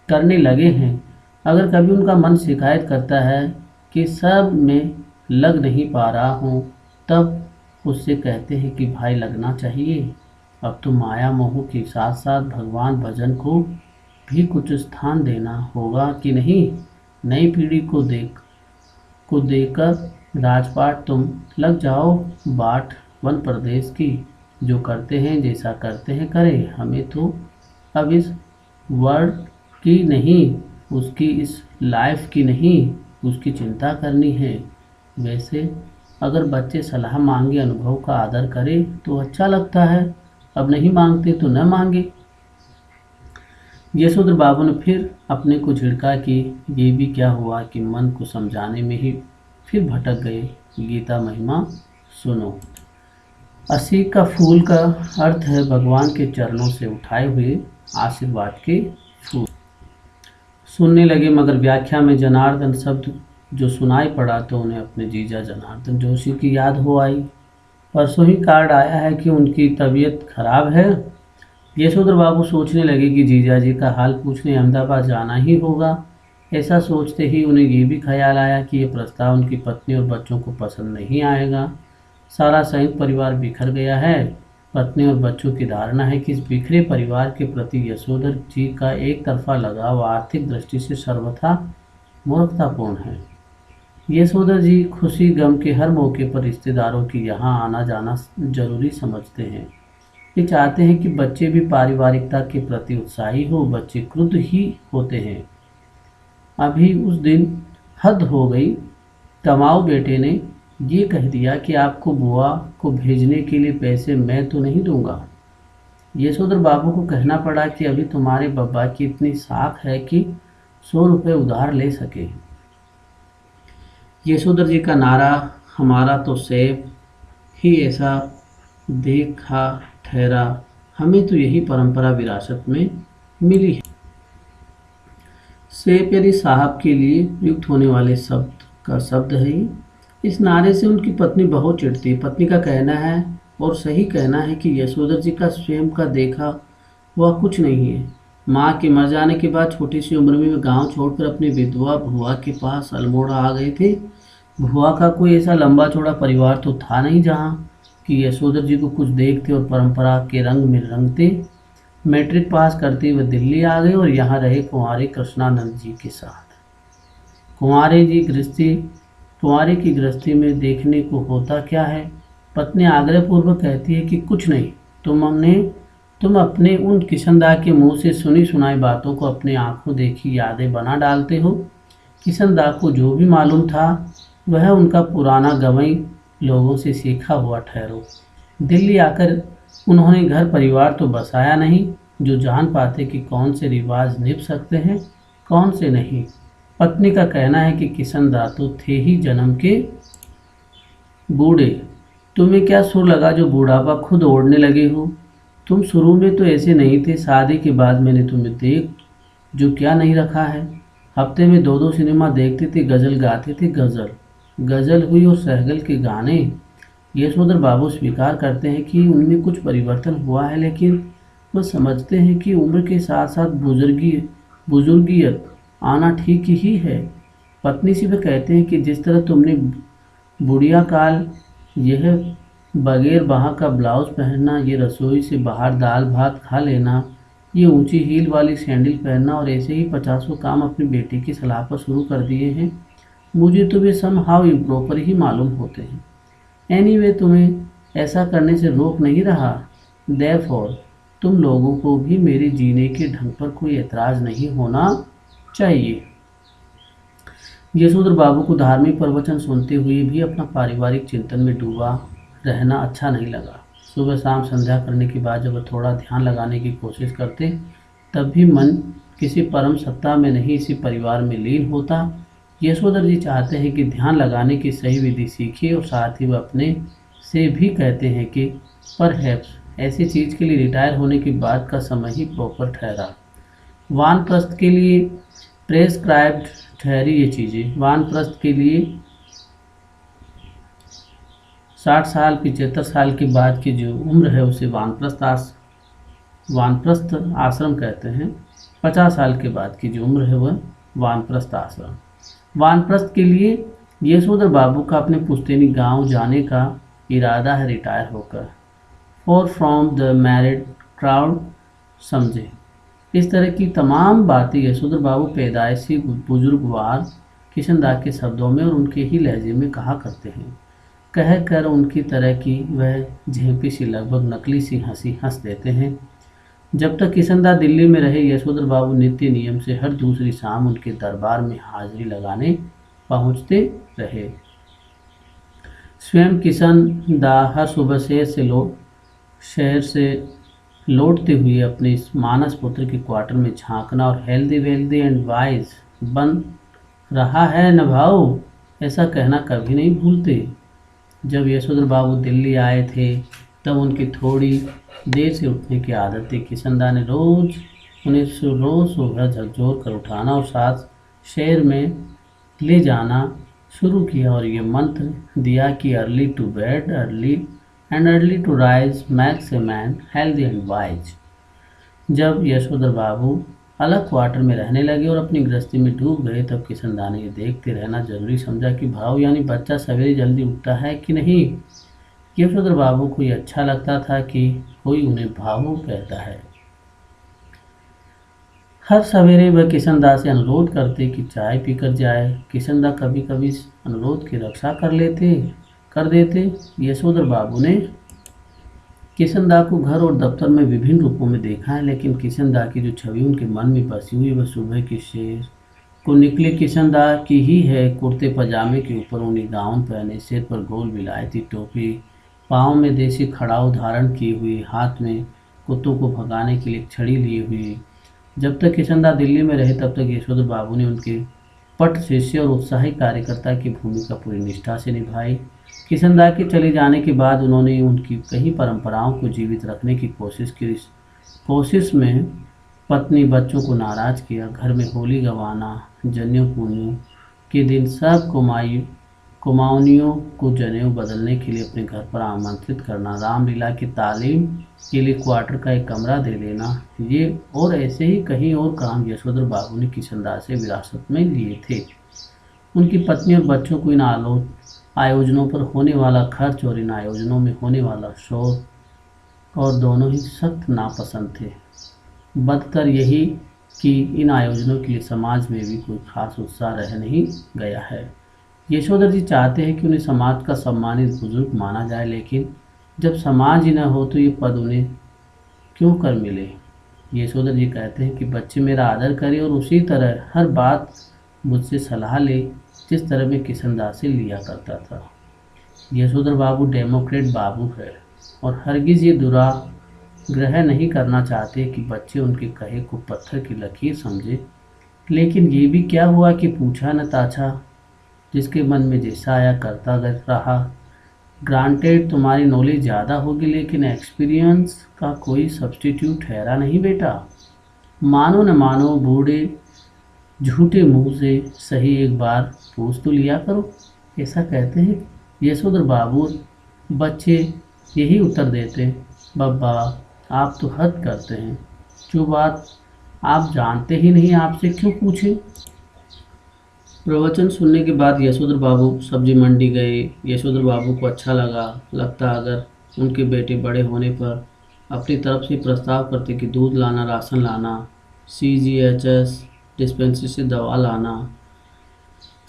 Speaker 1: करने लगे हैं। अगर कभी उनका मन शिकायत करता है कि सब में लग नहीं पा रहा हूँ, तब उससे कहते हैं कि भाई लगना चाहिए। अब तो माया मोह के साथ साथ भगवान भजन को भी कुछ स्थान देना होगा कि नहीं। नई पीढ़ी को देकर राजपाट तुम लग जाओ बाट वन प्रदेश की। जो करते हैं जैसा करते हैं करें, हमें तो अब इस वर्ल्ड की नहीं, उसकी इस लाइफ की नहीं, उसकी चिंता करनी है। वैसे अगर बच्चे सलाह मांगे, अनुभव का आदर करें तो अच्छा लगता है, अब नहीं मांगते तो न मांगे। यशोधर बाबू ने फिर अपने को झिड़का कि ये भी क्या हुआ कि मन को समझाने में ही फिर भटक गए। गीता महिमा सुनो। असी का फूल का अर्थ है भगवान के चरणों से उठाए हुए आशीर्वाद के फूल। सुनने लगे, मगर व्याख्या में जनार्दन शब्द जो सुनाई पड़ा तो उन्हें अपने जीजा जनार्दन जोशी की याद हो आई। परसों ही कार्ड आया है कि उनकी तबीयत खराब है। यशोधर बाबू सोचने लगे कि जीजा जी का हाल पूछने अहमदाबाद जाना ही होगा। ऐसा सोचते ही उन्हें ये भी ख्याल आया कि ये प्रस्ताव उनकी पत्नी और बच्चों को पसंद नहीं आएगा। सारा संयुक्त परिवार बिखर गया है। पत्नी और बच्चों की धारणा है कि इस बिखरे परिवार के प्रति यशोधर जी का एक तरफा लगाव आर्थिक दृष्टि से सर्वथा मूर्खतापूर्ण है। यशोधर जी खुशी गम के हर मौके पर रिश्तेदारों की यहाँ आना जाना जरूरी समझते हैं। ये चाहते हैं कि बच्चे भी पारिवारिकता के प्रति उत्साही हो। बच्चे क्रुद्ध ही होते हैं। अभी उस दिन हद हो गई। कमाऊ बेटे ने ये कह दिया कि आपको बुआ को भेजने के लिए पैसे मैं तो नहीं दूंगा। यशोधर बाबू को कहना पड़ा कि अभी तुम्हारे बब्बा की इतनी साख है कि 100 रुपये उधार ले सके। यशोधर जी का नारा, हमारा तो सेब ही ऐसा देखा ठहरा, हमें तो यही परंपरा विरासत में मिली है। सेब यदि साहब के लिए प्रयुक्त होने वाले शब्द का शब्द है। इस नारे से उनकी पत्नी बहुत चिढ़ती है। पत्नी का कहना है और सही कहना है कि यशोधर जी का स्वयं का देखा हुआ कुछ नहीं है। माँ के मर जाने के बाद छोटी सी उम्र में वे गांव छोड़कर अपनी विधवा भुआ के पास अल्मोड़ा आ गए थे। भुआ का कोई ऐसा लंबा चौड़ा परिवार तो था नहीं जहाँ कि यशोधर जी को कुछ देखते और परंपरा के रंग में रंगते। मैट्रिक पास करते हुए दिल्ली आ गए और यहाँ रहे कुंवारे कृष्णानंद जी के साथ। कुंवारे की गृहस्थी में देखने को होता क्या है। पत्नी आग्रहपूर्वक कहती है कि कुछ नहीं, तुम अपने उन किशनदा के मुंह से सुनी सुनाई बातों को अपने आंखों देखी यादें बना डालते हो। किशनदा को जो भी मालूम था वह उनका पुराना गंवई लोगों से सीखा हुआ ठहरो। दिल्ली आकर उन्होंने घर परिवार तो बसाया नहीं जो जान पाते कि कौन से रिवाज निभ सकते हैं कौन से नहीं। पत्नी का कहना है कि किशनदा तो थे ही जन्म के बूढ़े। तुम्हें क्या सुर लगा जो बूढ़ापा खुद ओढ़ने लगे हो। तुम शुरू में तो ऐसे नहीं थे। शादी के बाद मैंने तुम्हें देख जो क्या नहीं रखा है। हफ्ते में 2-2 सिनेमा देखते थे, गज़ल गाते थे। गज़ल हुई और सहगल के गाने। यशोधर बाबू स्वीकार करते हैं कि उनमें कुछ परिवर्तन हुआ है, लेकिन वह समझते हैं कि उम्र के साथ साथ बुजुर्गियत आना ठीक ही है। पत्नी से वे कहते हैं कि जिस तरह तुमने बुढ़िया काल यह बगैर बाह का ब्लाउज पहनना, ये रसोई से बाहर दाल भात खा लेना, ये ऊंची हील वाली सैंडल पहनना और ऐसे ही 50 काम अपनी बेटी की सलाह पर शुरू कर दिए हैं। मुझे तो वे सम हाउ इम्प्रॉपर ही मालूम होते हैं। एनीवे तुम्हें ऐसा करने से रोक नहीं रहा। देयरफॉर तुम लोगों को भी मेरे जीने के ढंग पर कोई एतराज़ नहीं होना चाहिए। यशोधर बाबू को धार्मिक प्रवचन सुनते हुए भी अपना पारिवारिक चिंतन में डूबा रहना अच्छा नहीं लगा। सुबह शाम संध्या करने के बाद जब वह थोड़ा ध्यान लगाने की कोशिश करते, तब भी मन किसी परम सत्ता में नहीं, इसी परिवार में लीन होता। यशोधर जी चाहते हैं कि ध्यान लगाने की सही विधि सीखिए और साथ ही वह अपने से भी कहते हैं कि परहैप्स ऐसी चीज़ के लिए रिटायर होने के बाद का समय ही प्रॉपर ठहरा। वानप्रस्थ के लिए प्रेस्क्राइब्ड ठहरी ये चीज़ें। वानप्रस्थ के लिए 60 साल 75 साल के बाद की जो उम्र है उसे वानप्रस्थ आश्रम कहते हैं। 50 साल के बाद की जो उम्र है वह वानप्रस्थ आश्रम। वानप्रस्थ के लिए यशोधर बाबू का अपने पुश्तैनी गांव जाने का इरादा है रिटायर होकर। For from the married crowd समझे। इस तरह की तमाम बातें यशोधर बाबू पैदाइशी बुजुर्गवार किशनदास के शब्दों में और उनके ही लहजे में कहा करते हैं। कह कर उनकी तरह की वह झेंपी सी लगभग नकली सी हंसी हंस देते हैं। जब तक किशनदास दिल्ली में रहे, यशोधर बाबू नित्य नियम से हर दूसरी शाम उनके दरबार में हाजिरी लगाने पहुंचते रहे। स्वयं किशनदास हर सुबह शहर से लौटते हुए अपने इस मानस पुत्र के क्वार्टर में झांकना और हेल्दी वेल्दी एंड वाइज बन रहा है न भाऊ, ऐसा कहना कभी नहीं भूलते। जब यशोधर बाबू दिल्ली आए थे तब उनकी थोड़ी देर से उठने की आदत थी। किशनदास ने उन्हें रोज सुबह झकझोर कर उठाना और साथ शहर में ले जाना शुरू किया और ये मंत्र दिया कि early to bed early and early to rise makes a man healthy and wise. जब यशोधर बाबू अलग क्वार्टर में रहने लगे और अपनी गृहस्थी में डूब गए, तब किशनदास ने ये देखते रहना जरूरी समझा कि भाव यानी बच्चा सवेरे जल्दी उठता है कि नहीं। यशोधर बाबू को ये अच्छा लगता था कि कोई उन्हें भावु कहता है। हर सवेरे वह किशनदास से अनुरोध करते कि चाय पीकर जाए। किशनदास कभी कभी इस अनुरोध की रक्षा कर देते। यशोधर बाबू ने किशनदास को घर और दफ्तर में विभिन्न रूपों में देखा है, लेकिन किशनदास की जो छवि उनके मन में बसी हुई वह सुबह की शेर को निकले किशनदास की ही है। कुर्ते पजामे के ऊपर ऊनी गाउन पहने, सिर पर गोल विलायती टोपी, पाँव में देसी खड़ाऊ धारण की हुई, हाथ में कुत्तों को भगाने के लिए छड़ी लिए हुई। जब तक किशनदास दिल्ली में रहे तब तक यशोधर बाबू ने उनके पट शिष्य और उत्साही कार्यकर्ता की भूमिका पूरी निष्ठा से निभाई। किशनदास के चले जाने के बाद उन्होंने उनकी कई परंपराओं को जीवित रखने की कोशिश की। इस कोशिश में पत्नी बच्चों को नाराज किया, घर में होली गंवाना, जनेऊ पुनियों के दिन सब कुमाऊनियों को जनेऊ बदलने के लिए अपने घर पर आमंत्रित करना, रामलीला की तालीम के लिए क्वार्टर का एक कमरा दे देना, ये और ऐसे ही कहीं और काम यशोधर बाबू ने किशनदास से विरासत में लिए थे। उनकी पत्नी और बच्चों को इन आयोजनों पर होने वाला खर्च और इन आयोजनों में होने वाला शोर और दोनों ही सख्त नापसंद थे। बदतर यही कि इन आयोजनों के लिए समाज में भी कोई खास उत्साह रह नहीं गया है। यशोधर जी चाहते हैं कि उन्हें समाज का सम्मानित बुजुर्ग माना जाए, लेकिन जब समाज ही न हो तो ये पद उन्हें क्यों कर मिले। यशोधर जी कहते हैं कि बच्चे मेरा आदर करें और उसी तरह हर बात मुझसे सलाह ले जिस तरह मैं किशनदास से लिया करता था। यशोधर बाबू डेमोक्रेट बाबू है और हरगिज़ ये दुराग्रह नहीं करना चाहते कि बच्चे उनके कहे को पत्थर की लकीर समझे। लेकिन ये भी क्या हुआ कि पूछा न ताछा, जिसके मन में जैसा आया करता रहा। ग्रांटेड तुम्हारी नॉलेज ज़्यादा होगी, लेकिन एक्सपीरियंस का कोई सब्स्टिट्यूट ठहरा नहीं बेटा। मानो न मानो बूढ़े झूठे मुंह से सही एक बार पूछ तो लिया करो, ऐसा कहते हैं यशोधर बाबू। बच्चे यही उत्तर देते, बब्बा आप तो हद करते हैं, जो बात आप जानते ही नहीं आपसे क्यों पूछें। प्रवचन सुनने के बाद यशोधर बाबू सब्जी मंडी गए। यशोधर बाबू को अच्छा लगता अगर उनके बेटे बड़े होने पर अपनी तरफ से प्रस्ताव करते कि दूध लाना, राशन लाना, CGHS डिस्पेंसरी से दवा लाना,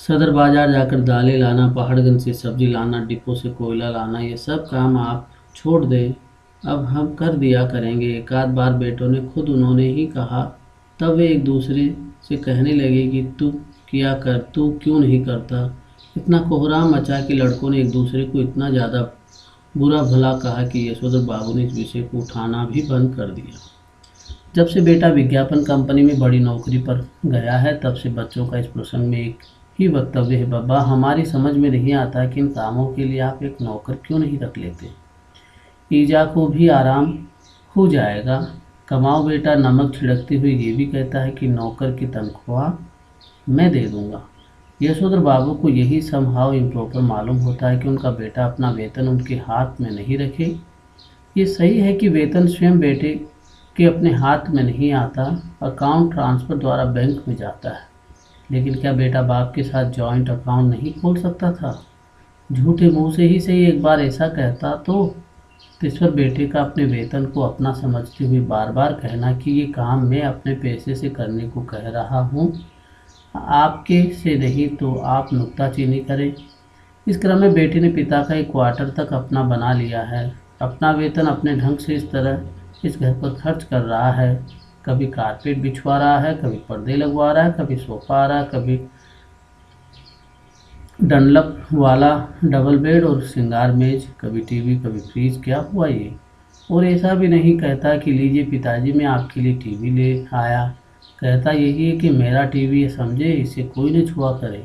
Speaker 1: सदर बाजार जाकर दालें लाना, पहाड़गंज से सब्जी लाना, डिपो से कोयला लाना, ये सब काम आप छोड़ दें, अब हम कर दिया करेंगे। एक आध बार बेटों ने खुद उन्होंने ही कहा। तब वे एक दूसरे से कहने लगे कि तू किया कर, तू क्यों नहीं करता। इतना कोहराम मचा कि लड़कों ने एक दूसरे को इतना ज़्यादा बुरा भला कहा कि यशोधर बाबू ने इस विषय को उठाना भी बंद कर दिया। जब से बेटा विज्ञापन कंपनी में बड़ी नौकरी पर गया है, तब से बच्चों का इस प्रसंग में एक ही वक्तव्य है, बाबा हमारी समझ में नहीं आता कि इन कामों के लिए आप एक नौकर क्यों नहीं रख लेते। ईजा को भी आराम हो जाएगा। कमाओ बेटा। नमक छिड़कते हुए ये भी कहता है कि नौकर की तनख्वाह मैं दे दूंगा। यशोधर बाबू को यही समहाउ इम्प्रॉपर मालूम होता है कि उनका बेटा अपना वेतन उनके हाथ में नहीं रखे। ये सही है कि वेतन स्वयं बेटे के अपने हाथ में नहीं आता, अकाउंट ट्रांसफ़र द्वारा बैंक में जाता है। लेकिन क्या बेटा बाप के साथ जॉइंट अकाउंट नहीं खोल सकता था? झूठे मुंह से ही सही एक बार ऐसा कहता तो इस पर बेटे का अपने वेतन को अपना समझते हुए बार बार कहना कि ये काम मैं अपने पैसे से करने को कह रहा हूँ, आपके से नहीं, तो आप नुक्ताचीनी करें। इस क्रम में बेटे ने पिता का एक क्वार्टर तक अपना बना लिया है। अपना वेतन अपने ढंग से इस तरह इस घर पर खर्च कर रहा है। कभी कारपेट बिछवा रहा है, कभी पर्दे लगवा रहा है, कभी सोफा आ रहा है, कभी डनलप वाला डबल बेड और श्रृंगार मेज, कभी टीवी, कभी फ्रिज। क्या हुआ ये? और ऐसा भी नहीं कहता कि लीजिए पिताजी मैं आपके लिए टीवी ले आया। कहता यही है कि मेरा टीवी है, समझे, इसे कोई न छुआ करे।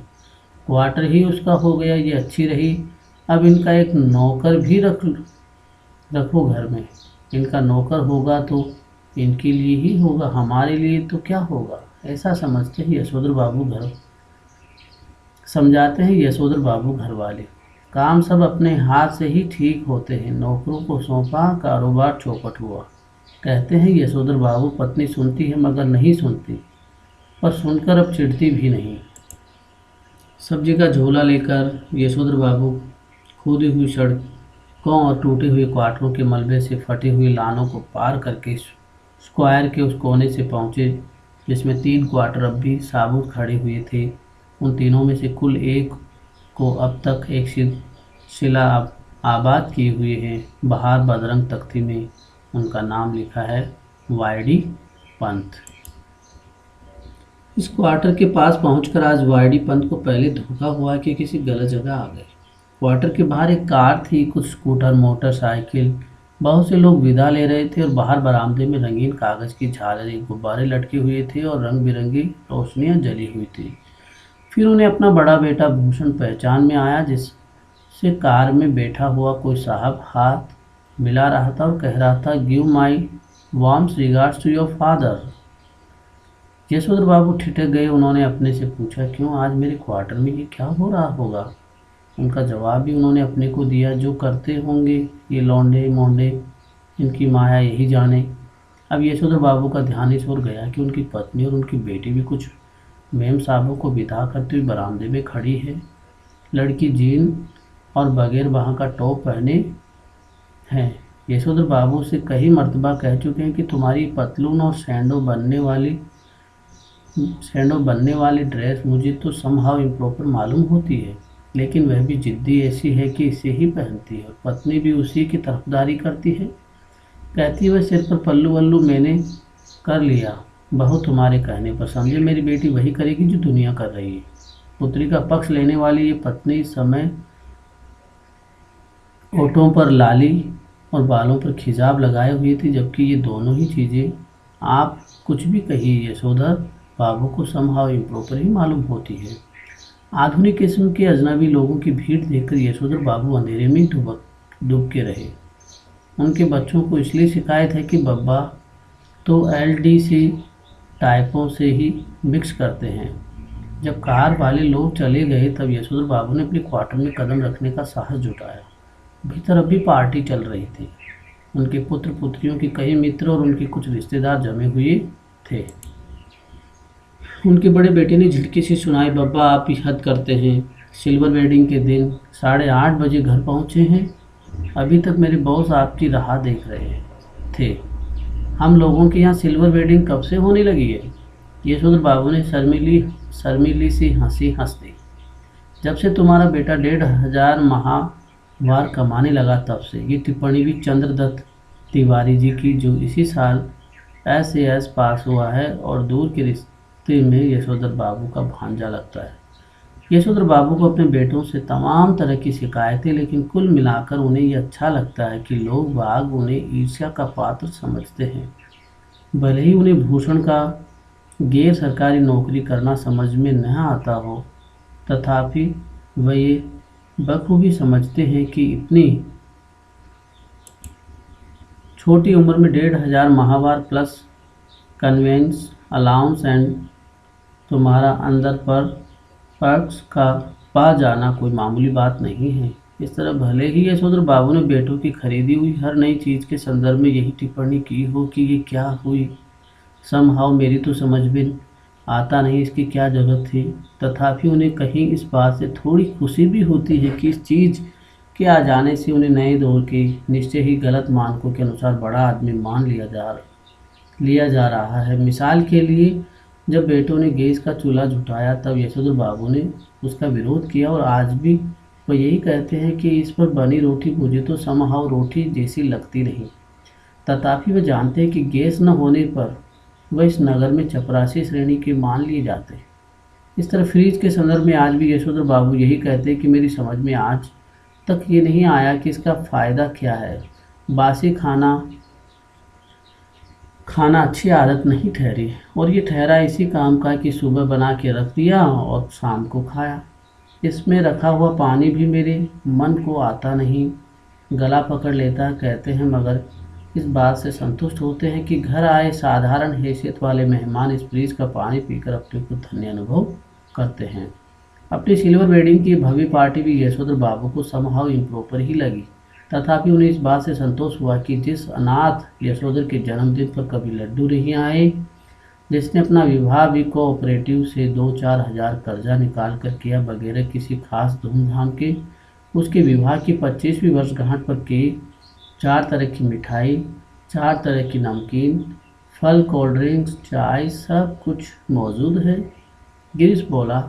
Speaker 1: क्वार्टर ही उसका हो गया, ये अच्छी रही। अब इनका एक नौकर भी रखो घर में। इनका नौकर होगा तो इनके लिए ही होगा, हमारे लिए तो क्या होगा। ऐसा समझते ही यशोधर बाबू समझाते हैं यशोधर बाबू घर वाले। काम सब अपने हाथ से ही ठीक होते हैं। नौकरों को सौंपा, कारोबार चौपट हुआ। कहते हैं यशोधर बाबू पत्नी सुनती है मगर नहीं सुनती, पर सुनकर अब चिढ़ती भी नहीं। सब्जी का झोला लेकर यशोधर बाबू खोदी हुई सड़कों और टूटे हुए क्वार्टरों के मलबे से फटी हुई लानों को पार करके स्क्वायर के उस कोने से पहुँचे जिसमें 3 क्वार्टर अब भी साबुत खड़े हुए थे। उन तीनों में से कुल एक को अब तक एक शिला आबाद किए हुए हैं। बाहर बदरंग तख्ती में उनका नाम लिखा है, वाईडी पंत। इस क्वार्टर के पास पहुंचकर आज वाईडी पंत को पहले धोखा हुआ कि किसी गलत जगह आ गए। क्वार्टर के बाहर एक कार थी, कुछ स्कूटर, मोटरसाइकिल, बहुत से लोग विदा ले रहे थे और बाहर बरामदे में रंगीन कागज़ की झालरें, गुब्बारे लटके हुए थे और रंग बिरंगी रोशनियाँ जली हुई थी। फिर उन्हें अपना बड़ा बेटा भूषण पहचान में आया, जिससे कार में बैठा हुआ कोई साहब हाथ मिला रहा था और कह रहा था, give my warms regards to your father. Yashodhar Babu ठिठक गए। उन्होंने अपने से पूछा, क्यों आज मेरे क्वार्टर में ये क्या हो रहा होगा। उनका जवाब भी उन्होंने अपने को दिया, जो करते होंगे ये लौंडे मोंडे, इनकी माया यही जाने। अब यशोधर बाबू का ध्यान इस ओर गया कि उनकी पत्नी और उनकी बेटी भी कुछ मेम साहबों को विदा करते हुए बरामदे में खड़ी है। लड़की जीन और बगैर वहाँ का टॉप पहने हैं। यशोधर बाबू से कई मर्तबा कह चुके हैं कि तुम्हारी पतलून और सैंडो बनने वाली ड्रेस मुझे तो समहाउ इम्प्रॉपर मालूम होती है, लेकिन वह भी जिद्दी ऐसी है कि इसे ही पहनती है। पत्नी भी उसी की तरफदारी करती है। कहती है, वह सिर पर पल्लू वल्लू मैंने कर लिया, बहू तुम्हारे कहने पर, समझे मेरी बेटी वही करेगी जो दुनिया कर रही है। पुत्री का पक्ष लेने वाली ये पत्नी समय ओठों पर लाली और बालों पर खिजाब लगाए हुई थी, जबकि ये दोनों ही चीज़ें आप कुछ भी कहिए यशोधर बाबू को समहाउ इम्प्रॉपर ही मालूम होती है। आधुनिक किस्म के अजनबी लोगों की भीड़ देखकर यशोधर बाबू अंधेरे में डूब के रहे। उनके बच्चों को इसलिए शिकायत है कि बब्बा तो LDC टाइपों से ही मिक्स करते हैं। जब कार वाले लोग चले गए तब यशोधर बाबू ने अपने क्वार्टर में कदम रखने का साहस जुटाया। भीतर अब भी पार्टी चल रही थी। उनके पुत्र पुत्रियों के कई मित्र और उनके कुछ रिश्तेदार जमे हुए थे। उनके बड़े बेटे ने झिड़की से सुनाई, बब्बा आप ही हद करते हैं। सिल्वर वेडिंग के दिन 8:30 बजे घर पहुंचे हैं, अभी तक मेरे बॉस आपकी राह देख रहे हैं। थे। हम लोगों के यहाँ सिल्वर वेडिंग कब से होने लगी है? यशोधर बाबू ने शर्मीली सी हंसी हंस दी। जब से तुम्हारा बेटा 1,500 माहवार कमाने लगा तब से। ये टिप्पणी भी चंद्रदत्त तिवारी जी की, जो इसी साल SAS पास हुआ है और दूर के रिश्ते में यशोधर बाबू का भांजा लगता है। यशोधर बाबू को अपने बेटों से तमाम तरह की शिकायतें, लेकिन कुल मिलाकर उन्हें ये अच्छा लगता है कि लोग बाग उन्हें ईर्ष्या का पात्र समझते हैं। भले ही उन्हें भूषण का गैर सरकारी नौकरी करना समझ में न आता हो, तथापि वे ये बखूबी समझते हैं कि इतनी छोटी उम्र में 1,500 माहवार प्लस कन्वेंस अलाउंस एंड तुम्हारा अंदर पर पर्क्स का पा जाना कोई मामूली बात नहीं है। इस तरह भले ही यशोधर बाबू ने बेटों की खरीदी हुई हर नई चीज़ के संदर्भ में यही टिप्पणी की हो कि ये क्या हुई, समहाउ मेरी तो समझ में आता नहीं इसकी क्या जरूरत थी, तथापि उन्हें कहीं इस बात से थोड़ी खुशी भी होती है कि इस चीज़ के आ जाने से उन्हें नए दौर के निश्चय ही गलत मानकों के अनुसार बड़ा आदमी मान लिया जा रहा है। मिसाल के लिए, जब बेटों ने गैस का चूल्हा जुटाया तब यशोधर बाबू ने उसका विरोध किया, और आज भी वो यही कहते हैं कि इस पर बनी रोटी मुझे तो समहाउ रोटी जैसी लगती नहीं। तथापि वे जानते हैं कि गैस न होने पर वह इस नगर में चपरासी श्रेणी के मान लिए जाते हैं। इस तरह फ्रिज के संदर्भ में आज भी यशोधर बाबू यही कहते हैं कि मेरी समझ में आज तक ये नहीं आया कि इसका फ़ायदा क्या है। बासी खाना अच्छी आदत नहीं ठहरी, और ये ठहरा इसी काम का कि सुबह बना के रख दिया और शाम को खाया। इसमें रखा हुआ पानी भी मेरे मन को आता नहीं, गला पकड़ लेता है। कहते हैं मगर इस बात से संतुष्ट होते हैं कि घर आए साधारण हैसियत वाले मेहमान इस फ्रिज का पानी पीकर अपने को धन्य अनुभव करते हैं। अपनी सिल्वर वेडिंग की भव्य पार्टी भी यशोधर बाबू को समहाउ इम्प्रॉपर ही लगी, तथापि उन्हें इस बात से संतोष हुआ कि जिस अनाथ यशोधर के जन्मदिन पर कभी लड्डू नहीं आए, जिसने अपना विवाह भी कोऑपरेटिव से 2-4 हज़ार कर्जा निकाल कर किया वगैरह किसी खास धूमधाम के, उसके विवाह की 25वीं वर्षगांठ पर केक, 4 तरह की मिठाई, 4 तरह की नमकीन, फल, कोल्ड ड्रिंक्स, चाय, सब कुछ मौजूद है। गिरीश बोला,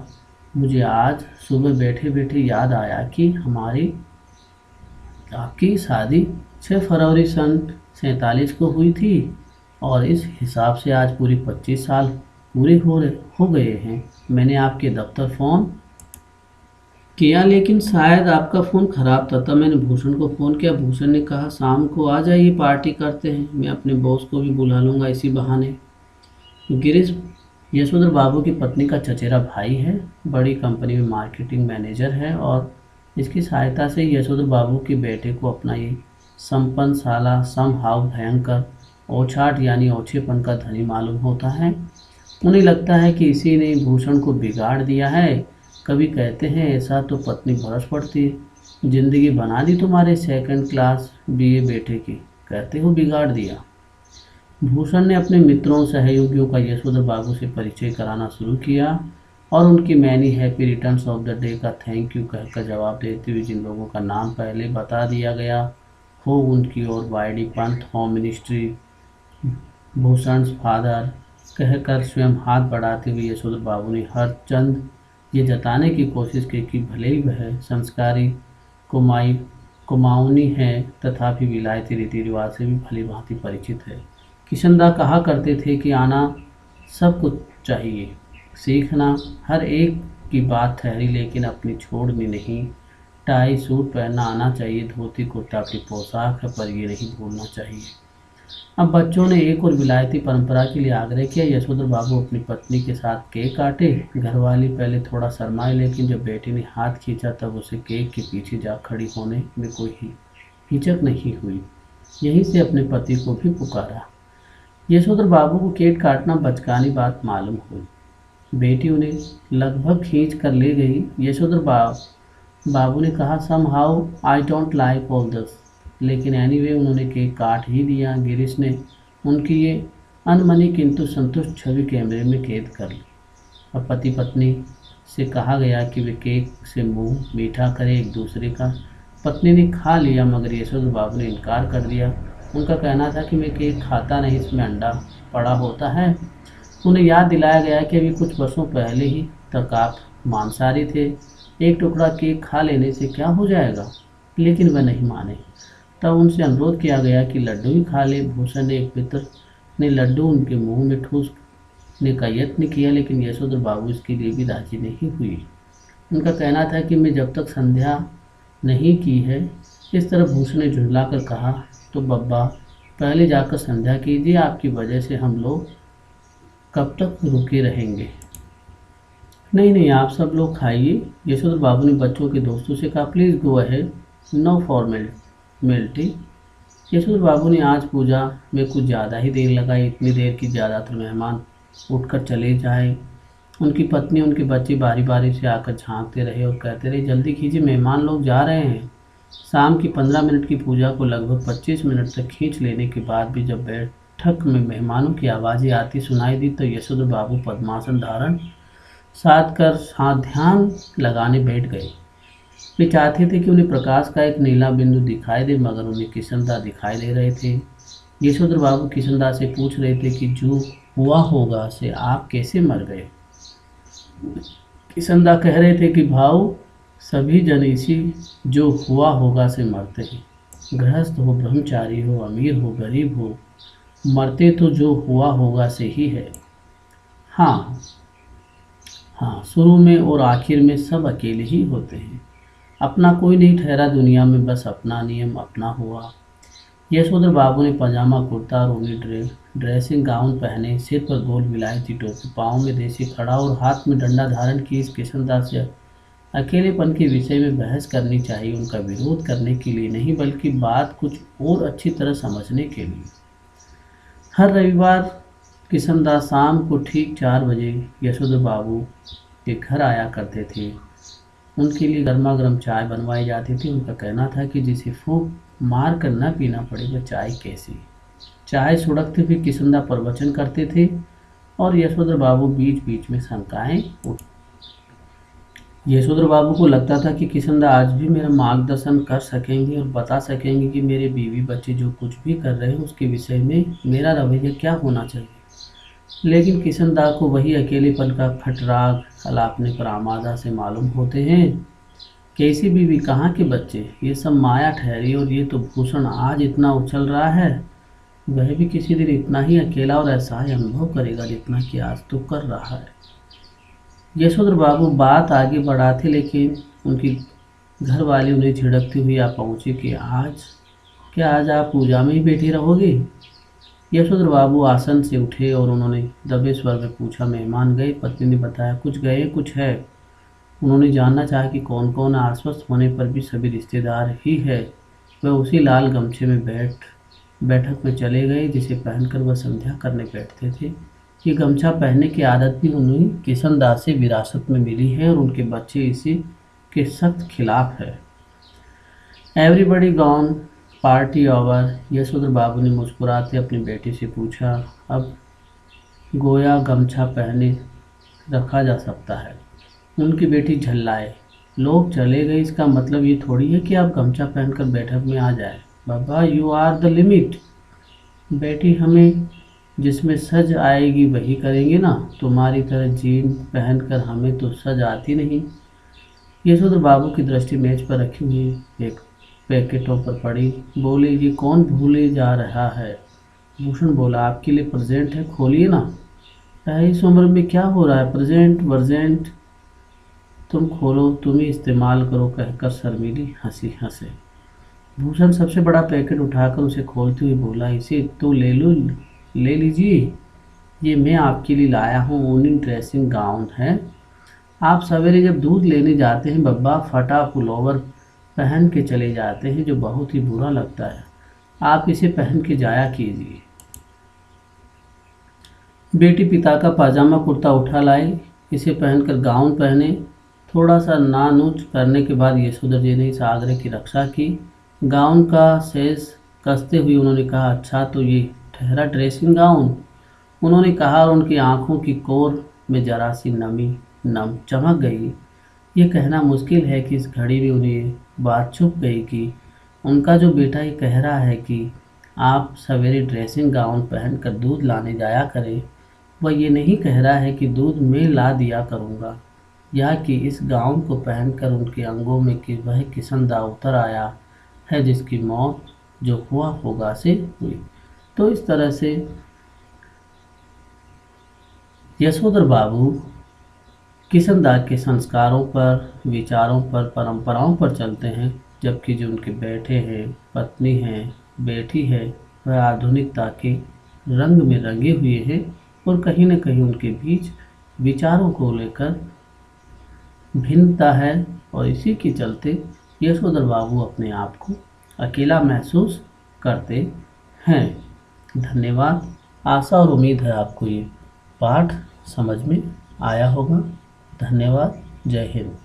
Speaker 1: मुझे आज सुबह बैठे बैठे याद आया कि आपकी शादी 6 फरवरी सन 47 को हुई थी, और इस हिसाब से आज पूरी 25 साल पूरे हो गए हैं। मैंने आपके दफ्तर फ़ोन किया, लेकिन शायद आपका फ़ोन ख़राब था, तब मैंने भूषण को फ़ोन किया। भूषण ने कहा शाम को आ जाइए, पार्टी करते हैं, मैं अपने बॉस को भी बुला लूँगा इसी बहाने। गिरीश यशोधर बाबू की पत्नी का चचेरा भाई है, बड़ी कंपनी में मार्केटिंग मैनेजर है, और इसकी सहायता से यशोधर बाबू के बेटे को अपना ये संपन्न साला समहाउ भयंकर ओछाट यानी ओछेपन का धनी मालूम होता है। उन्हें लगता है कि इसी ने भूषण को बिगाड़ दिया है। कभी कहते हैं ऐसा तो पत्नी बरस पड़ती, जिंदगी बना दी तुम्हारे 2nd क्लास BA बेटे की, कहते हो बिगाड़ दिया। भूषण ने अपने मित्रों सहयोगियों का यशोधर बाबू से परिचय कराना शुरू किया, और उनकी many happy returns of the day का थैंक यू कहकर जवाब देते हुए जिन लोगों का नाम पहले बता दिया गया हो उनकी ओर YD Pant, home ministry, Bhushan father कहकर स्वयं हाथ बढ़ाते हुए यशोधर बाबू ने हर चंद ये जताने की कोशिश की कि भले ही वह संस्कारी कुमाऊनी है, तथापि विलायती रीति रिवाज से भी भली भांति परिचित है। किशनदा कहा करते थे कि आना सब कुछ चाहिए, सीखना हर एक की बात ठहरी, लेकिन अपनी छोड़नी नहीं। टाई सूट पहनना आना चाहिए, धोती कुर्ता अपनी पोशाक है, पर ये नहीं भूलना चाहिए। अब बच्चों ने एक और विलायती परंपरा के लिए आग्रह किया। यशोधर बाबू अपनी पत्नी के साथ केक काटे। घरवाली पहले थोड़ा शर्माई, लेकिन जब बेटी ने हाथ खींचा तब उसे केक के पीछे जा खड़ी होने में कोई हिचक नहीं हुई। यहीं से अपने पति को भी पुकारा। यशोधर बाबू को केक काटना बचकानी बात मालूम हुई। बेटी उन्हें लगभग खींच कर ले गई। यशोधर बाबू ने कहा somehow I don't like all this, लेकिन एनीवे उन्होंने केक काट ही दिया। गिरीश ने उनकी ये अनमनी किंतु संतुष्ट छवि कैमरे में कैद कर ली। अब पति पत्नी से कहा गया कि वे केक से मुंह मीठा करें एक दूसरे का। पत्नी ने खा लिया, मगर यशोधर बाबू ने इनकार कर दिया। उनका कहना था कि मैं केक खाता नहीं, इसमें अंडा पड़ा होता है। उन्हें याद दिलाया गया कि अभी कुछ वर्षों पहले ही तक आप मांसाहारी थे, एक टुकड़ा केक खा लेने से क्या हो जाएगा। लेकिन वह नहीं माने। तब उनसे अनुरोध किया गया कि लड्डू ही खा ले। भूषण ने एक पितर ने लड्डू उनके मुंह में ठूसने का यत्न किया, लेकिन यशोधर बाबू इसके लिए भी राजी नहीं हुई। उनका कहना था कि मैं जब तक संध्या नहीं की है। इस तरह भूषण ने झुंझलाकर कहा, तो बब्बा पहले जाकर संध्या कीजिए, आपकी वजह से हम लोग कब तक रुके रहेंगे। नहीं नहीं, आप सब लोग खाइए। यशोधर बाबू ने बच्चों के दोस्तों से कहा, please go ahead, no formality. Yashodhar Babu ने आज पूजा में कुछ ज़्यादा ही देर लगाई, इतनी देर कि ज़्यादातर मेहमान उठकर चले जाए। उनकी पत्नी उनके बच्चे बारी बारी से आकर झांकते रहे और कहते रहे, जल्दी कीजिए, मेहमान लोग जा रहे हैं। शाम की 15 मिनट की पूजा को लगभग 25 मिनट तक खींच लेने के बाद भी जब बैठक में मेहमानों की आवाज़ें आती सुनाई दी तो यशोधर बाबू पद्मासन धारण साध कर ध्यान लगाने बैठ गए। वे चाहते थे कि उन्हें प्रकाश का एक नीला बिंदु दिखाई दे, मगर उन्हें किशनदा दिखाई दे रहे थे। यशोधर बाबू किशनदा से पूछ रहे थे कि जो हुआ होगा से आप कैसे मर गए। किशनदा कह रहे थे कि भाऊ, सभी जन इसी जो हुआ होगा से मरते हैं। गृहस्थ हो, ब्रह्मचारी हो, अमीर हो, गरीब हो, मरते तो जो हुआ होगा से ही है। हाँ हाँ, शुरू में और आखिर में सब अकेले ही होते हैं। अपना कोई नहीं ठहरा दुनिया में, बस अपना नियम अपना हुआ। यशोधर बाबू ने पजामा कुर्ता और ऊनी ड्रेसिंग गाउन पहने, सिर पर गोल विलायती टोपी, पाँव में देसी खड़ा और हाथ में डंडा धारण की इस किशनदास से अकेलेपन के विषय में बहस करनी चाहिए, उनका विरोध करने के लिए नहीं, बल्कि बात कुछ और अच्छी तरह समझने के लिए। हर रविवार किशनदास शाम को ठीक 4 बजे यशोधर बाबू के घर आया करते थे। उनके लिए गर्मा गर्म चाय बनवाई जाती थी। उनका कहना था कि जिसे फूंक मार कर न पीना पड़े वह चाय कैसी। चाय सुड़कते हुए किशनदा प्रवचन करते थे और यशोधर बाबू बीच बीच में शंकाएं उठ। यशोधर बाबू को लगता था कि किशनदा आज भी मेरा मार्गदर्शन कर सकेंगे और बता सकेंगे कि मेरे बीवी बच्चे जो कुछ भी कर रहे हैं उसके विषय में मेरा रवैया क्या होना चाहिए। लेकिन किशनदा को वही अकेलेपन का खटराग अलापने पर आमादा से मालूम होते हैं। कैसी बीवी, कहाँ के बच्चे, ये सब माया ठहरी। और ये तो भूषण आज इतना उछल रहा है, वह भी किसी दिन इतना ही अकेला और असहाय अनुभव करेगा जितना कि आज तो कर रहा है। यशोधर बाबू बात आगे बढ़ाते, लेकिन उनकी घरवाली उन्हें झिड़कती हुई आ पहुँची कि आज आप पूजा में ही बैठी रहोगे। यशोधर बाबू आसन से उठे और उन्होंने दबे स्वर में पूछा, मेहमान गए? पत्नी ने बताया, कुछ गए कुछ है। उन्होंने जानना चाहा कि कौन कौन। आश्वस्त होने पर भी सभी रिश्तेदार ही है। वह उसी लाल गमछे में बैठक में चले गए जिसे पहनकर वह संध्या करने बैठते थे। ये गमछा पहनने की आदत भी उन्हें किशनदास से विरासत में मिली है और उनके बच्चे इसी के सख्त खिलाफ है। Everybody gone, party over. Yashodhar Babu ने मुस्कुराते अपनी बेटी से पूछा, अब गोया गमछा पहने रखा जा सकता है। उनकी बेटी झल्लाए, लोग चले गए इसका मतलब ये थोड़ी है कि आप गमछा पहनकर बैठक में आ जाए। बाबा, यू आर द लिमिट। बेटी, हमें जिसमें सज आएगी वही करेंगे ना, तुम्हारी तरह जीन पहनकर हमें तो सज आती नहीं। यशोधर बाबू की दृष्टि मेज पर रखी हुई एक पैकेटों पर पड़ी। बोले, ये कौन भूले जा रहा है? भूषण बोला, आपके लिए प्रेजेंट है, खोलिए ना। इस उम्र में क्या हो रहा है, प्रेजेंट वर्जेंट? तुम खोलो, तुम ही इस्तेमाल करो, कहकर शर्मीली हंसी हंसे। भूषण सबसे बड़ा पैकेट उठाकर उसे खोलते हुए बोला, इसे तो ले लीजिए, ये मैं आपके लिए लाया हूँ, ऊनी ड्रेसिंग गाउन है। आप सवेरे जब दूध लेने जाते हैं बब्बा, फटा पुलोवर पहन के चले जाते हैं जो बहुत ही बुरा लगता है। आप इसे पहन के जाया कीजिए। बेटी पिता का पाजामा कुर्ता उठा लाई, इसे पहनकर गाउन पहने। थोड़ा सा नानुच करने के बाद यशोधर जी ने इस आग्रह की रक्षा की। गाउन का सेज कसते हुए उन्होंने कहा, अच्छा तो ये ठहरा ड्रेसिंग गाउन। उन्होंने कहा और उनकी आंखों की कोर में जरा सी नम चमक गई। ये कहना मुश्किल है कि इस घड़ी में उन्हें बात छुप गई कि उनका जो बेटा ये कह रहा है कि आप सवेरे ड्रेसिंग गाउन पहनकर दूध लाने जाया करें। वह ये नहीं कह रहा है कि दूध मैं ला दिया करूँगा, या कि इस गाउन को पहनकर उनके अंगों में कि वह किस्मदा उतर आया है जिसकी मौत जो हुआ होगा से हुई। तो इस तरह से यशोधर बाबू किशनदा के संस्कारों पर, विचारों पर, परंपराओं पर चलते हैं, जबकि जो उनके बेटे हैं, पत्नी हैं, बेटी है, वह आधुनिकता के रंग में रंगे हुए हैं और कहीं न कहीं उनके बीच विचारों को लेकर भिन्नता है और इसी के चलते यशोधर बाबू अपने आप को अकेला महसूस करते हैं। धन्यवाद। आशा और उम्मीद है आपको ये पाठ समझ में आया होगा। धन्यवाद। जय हिंद।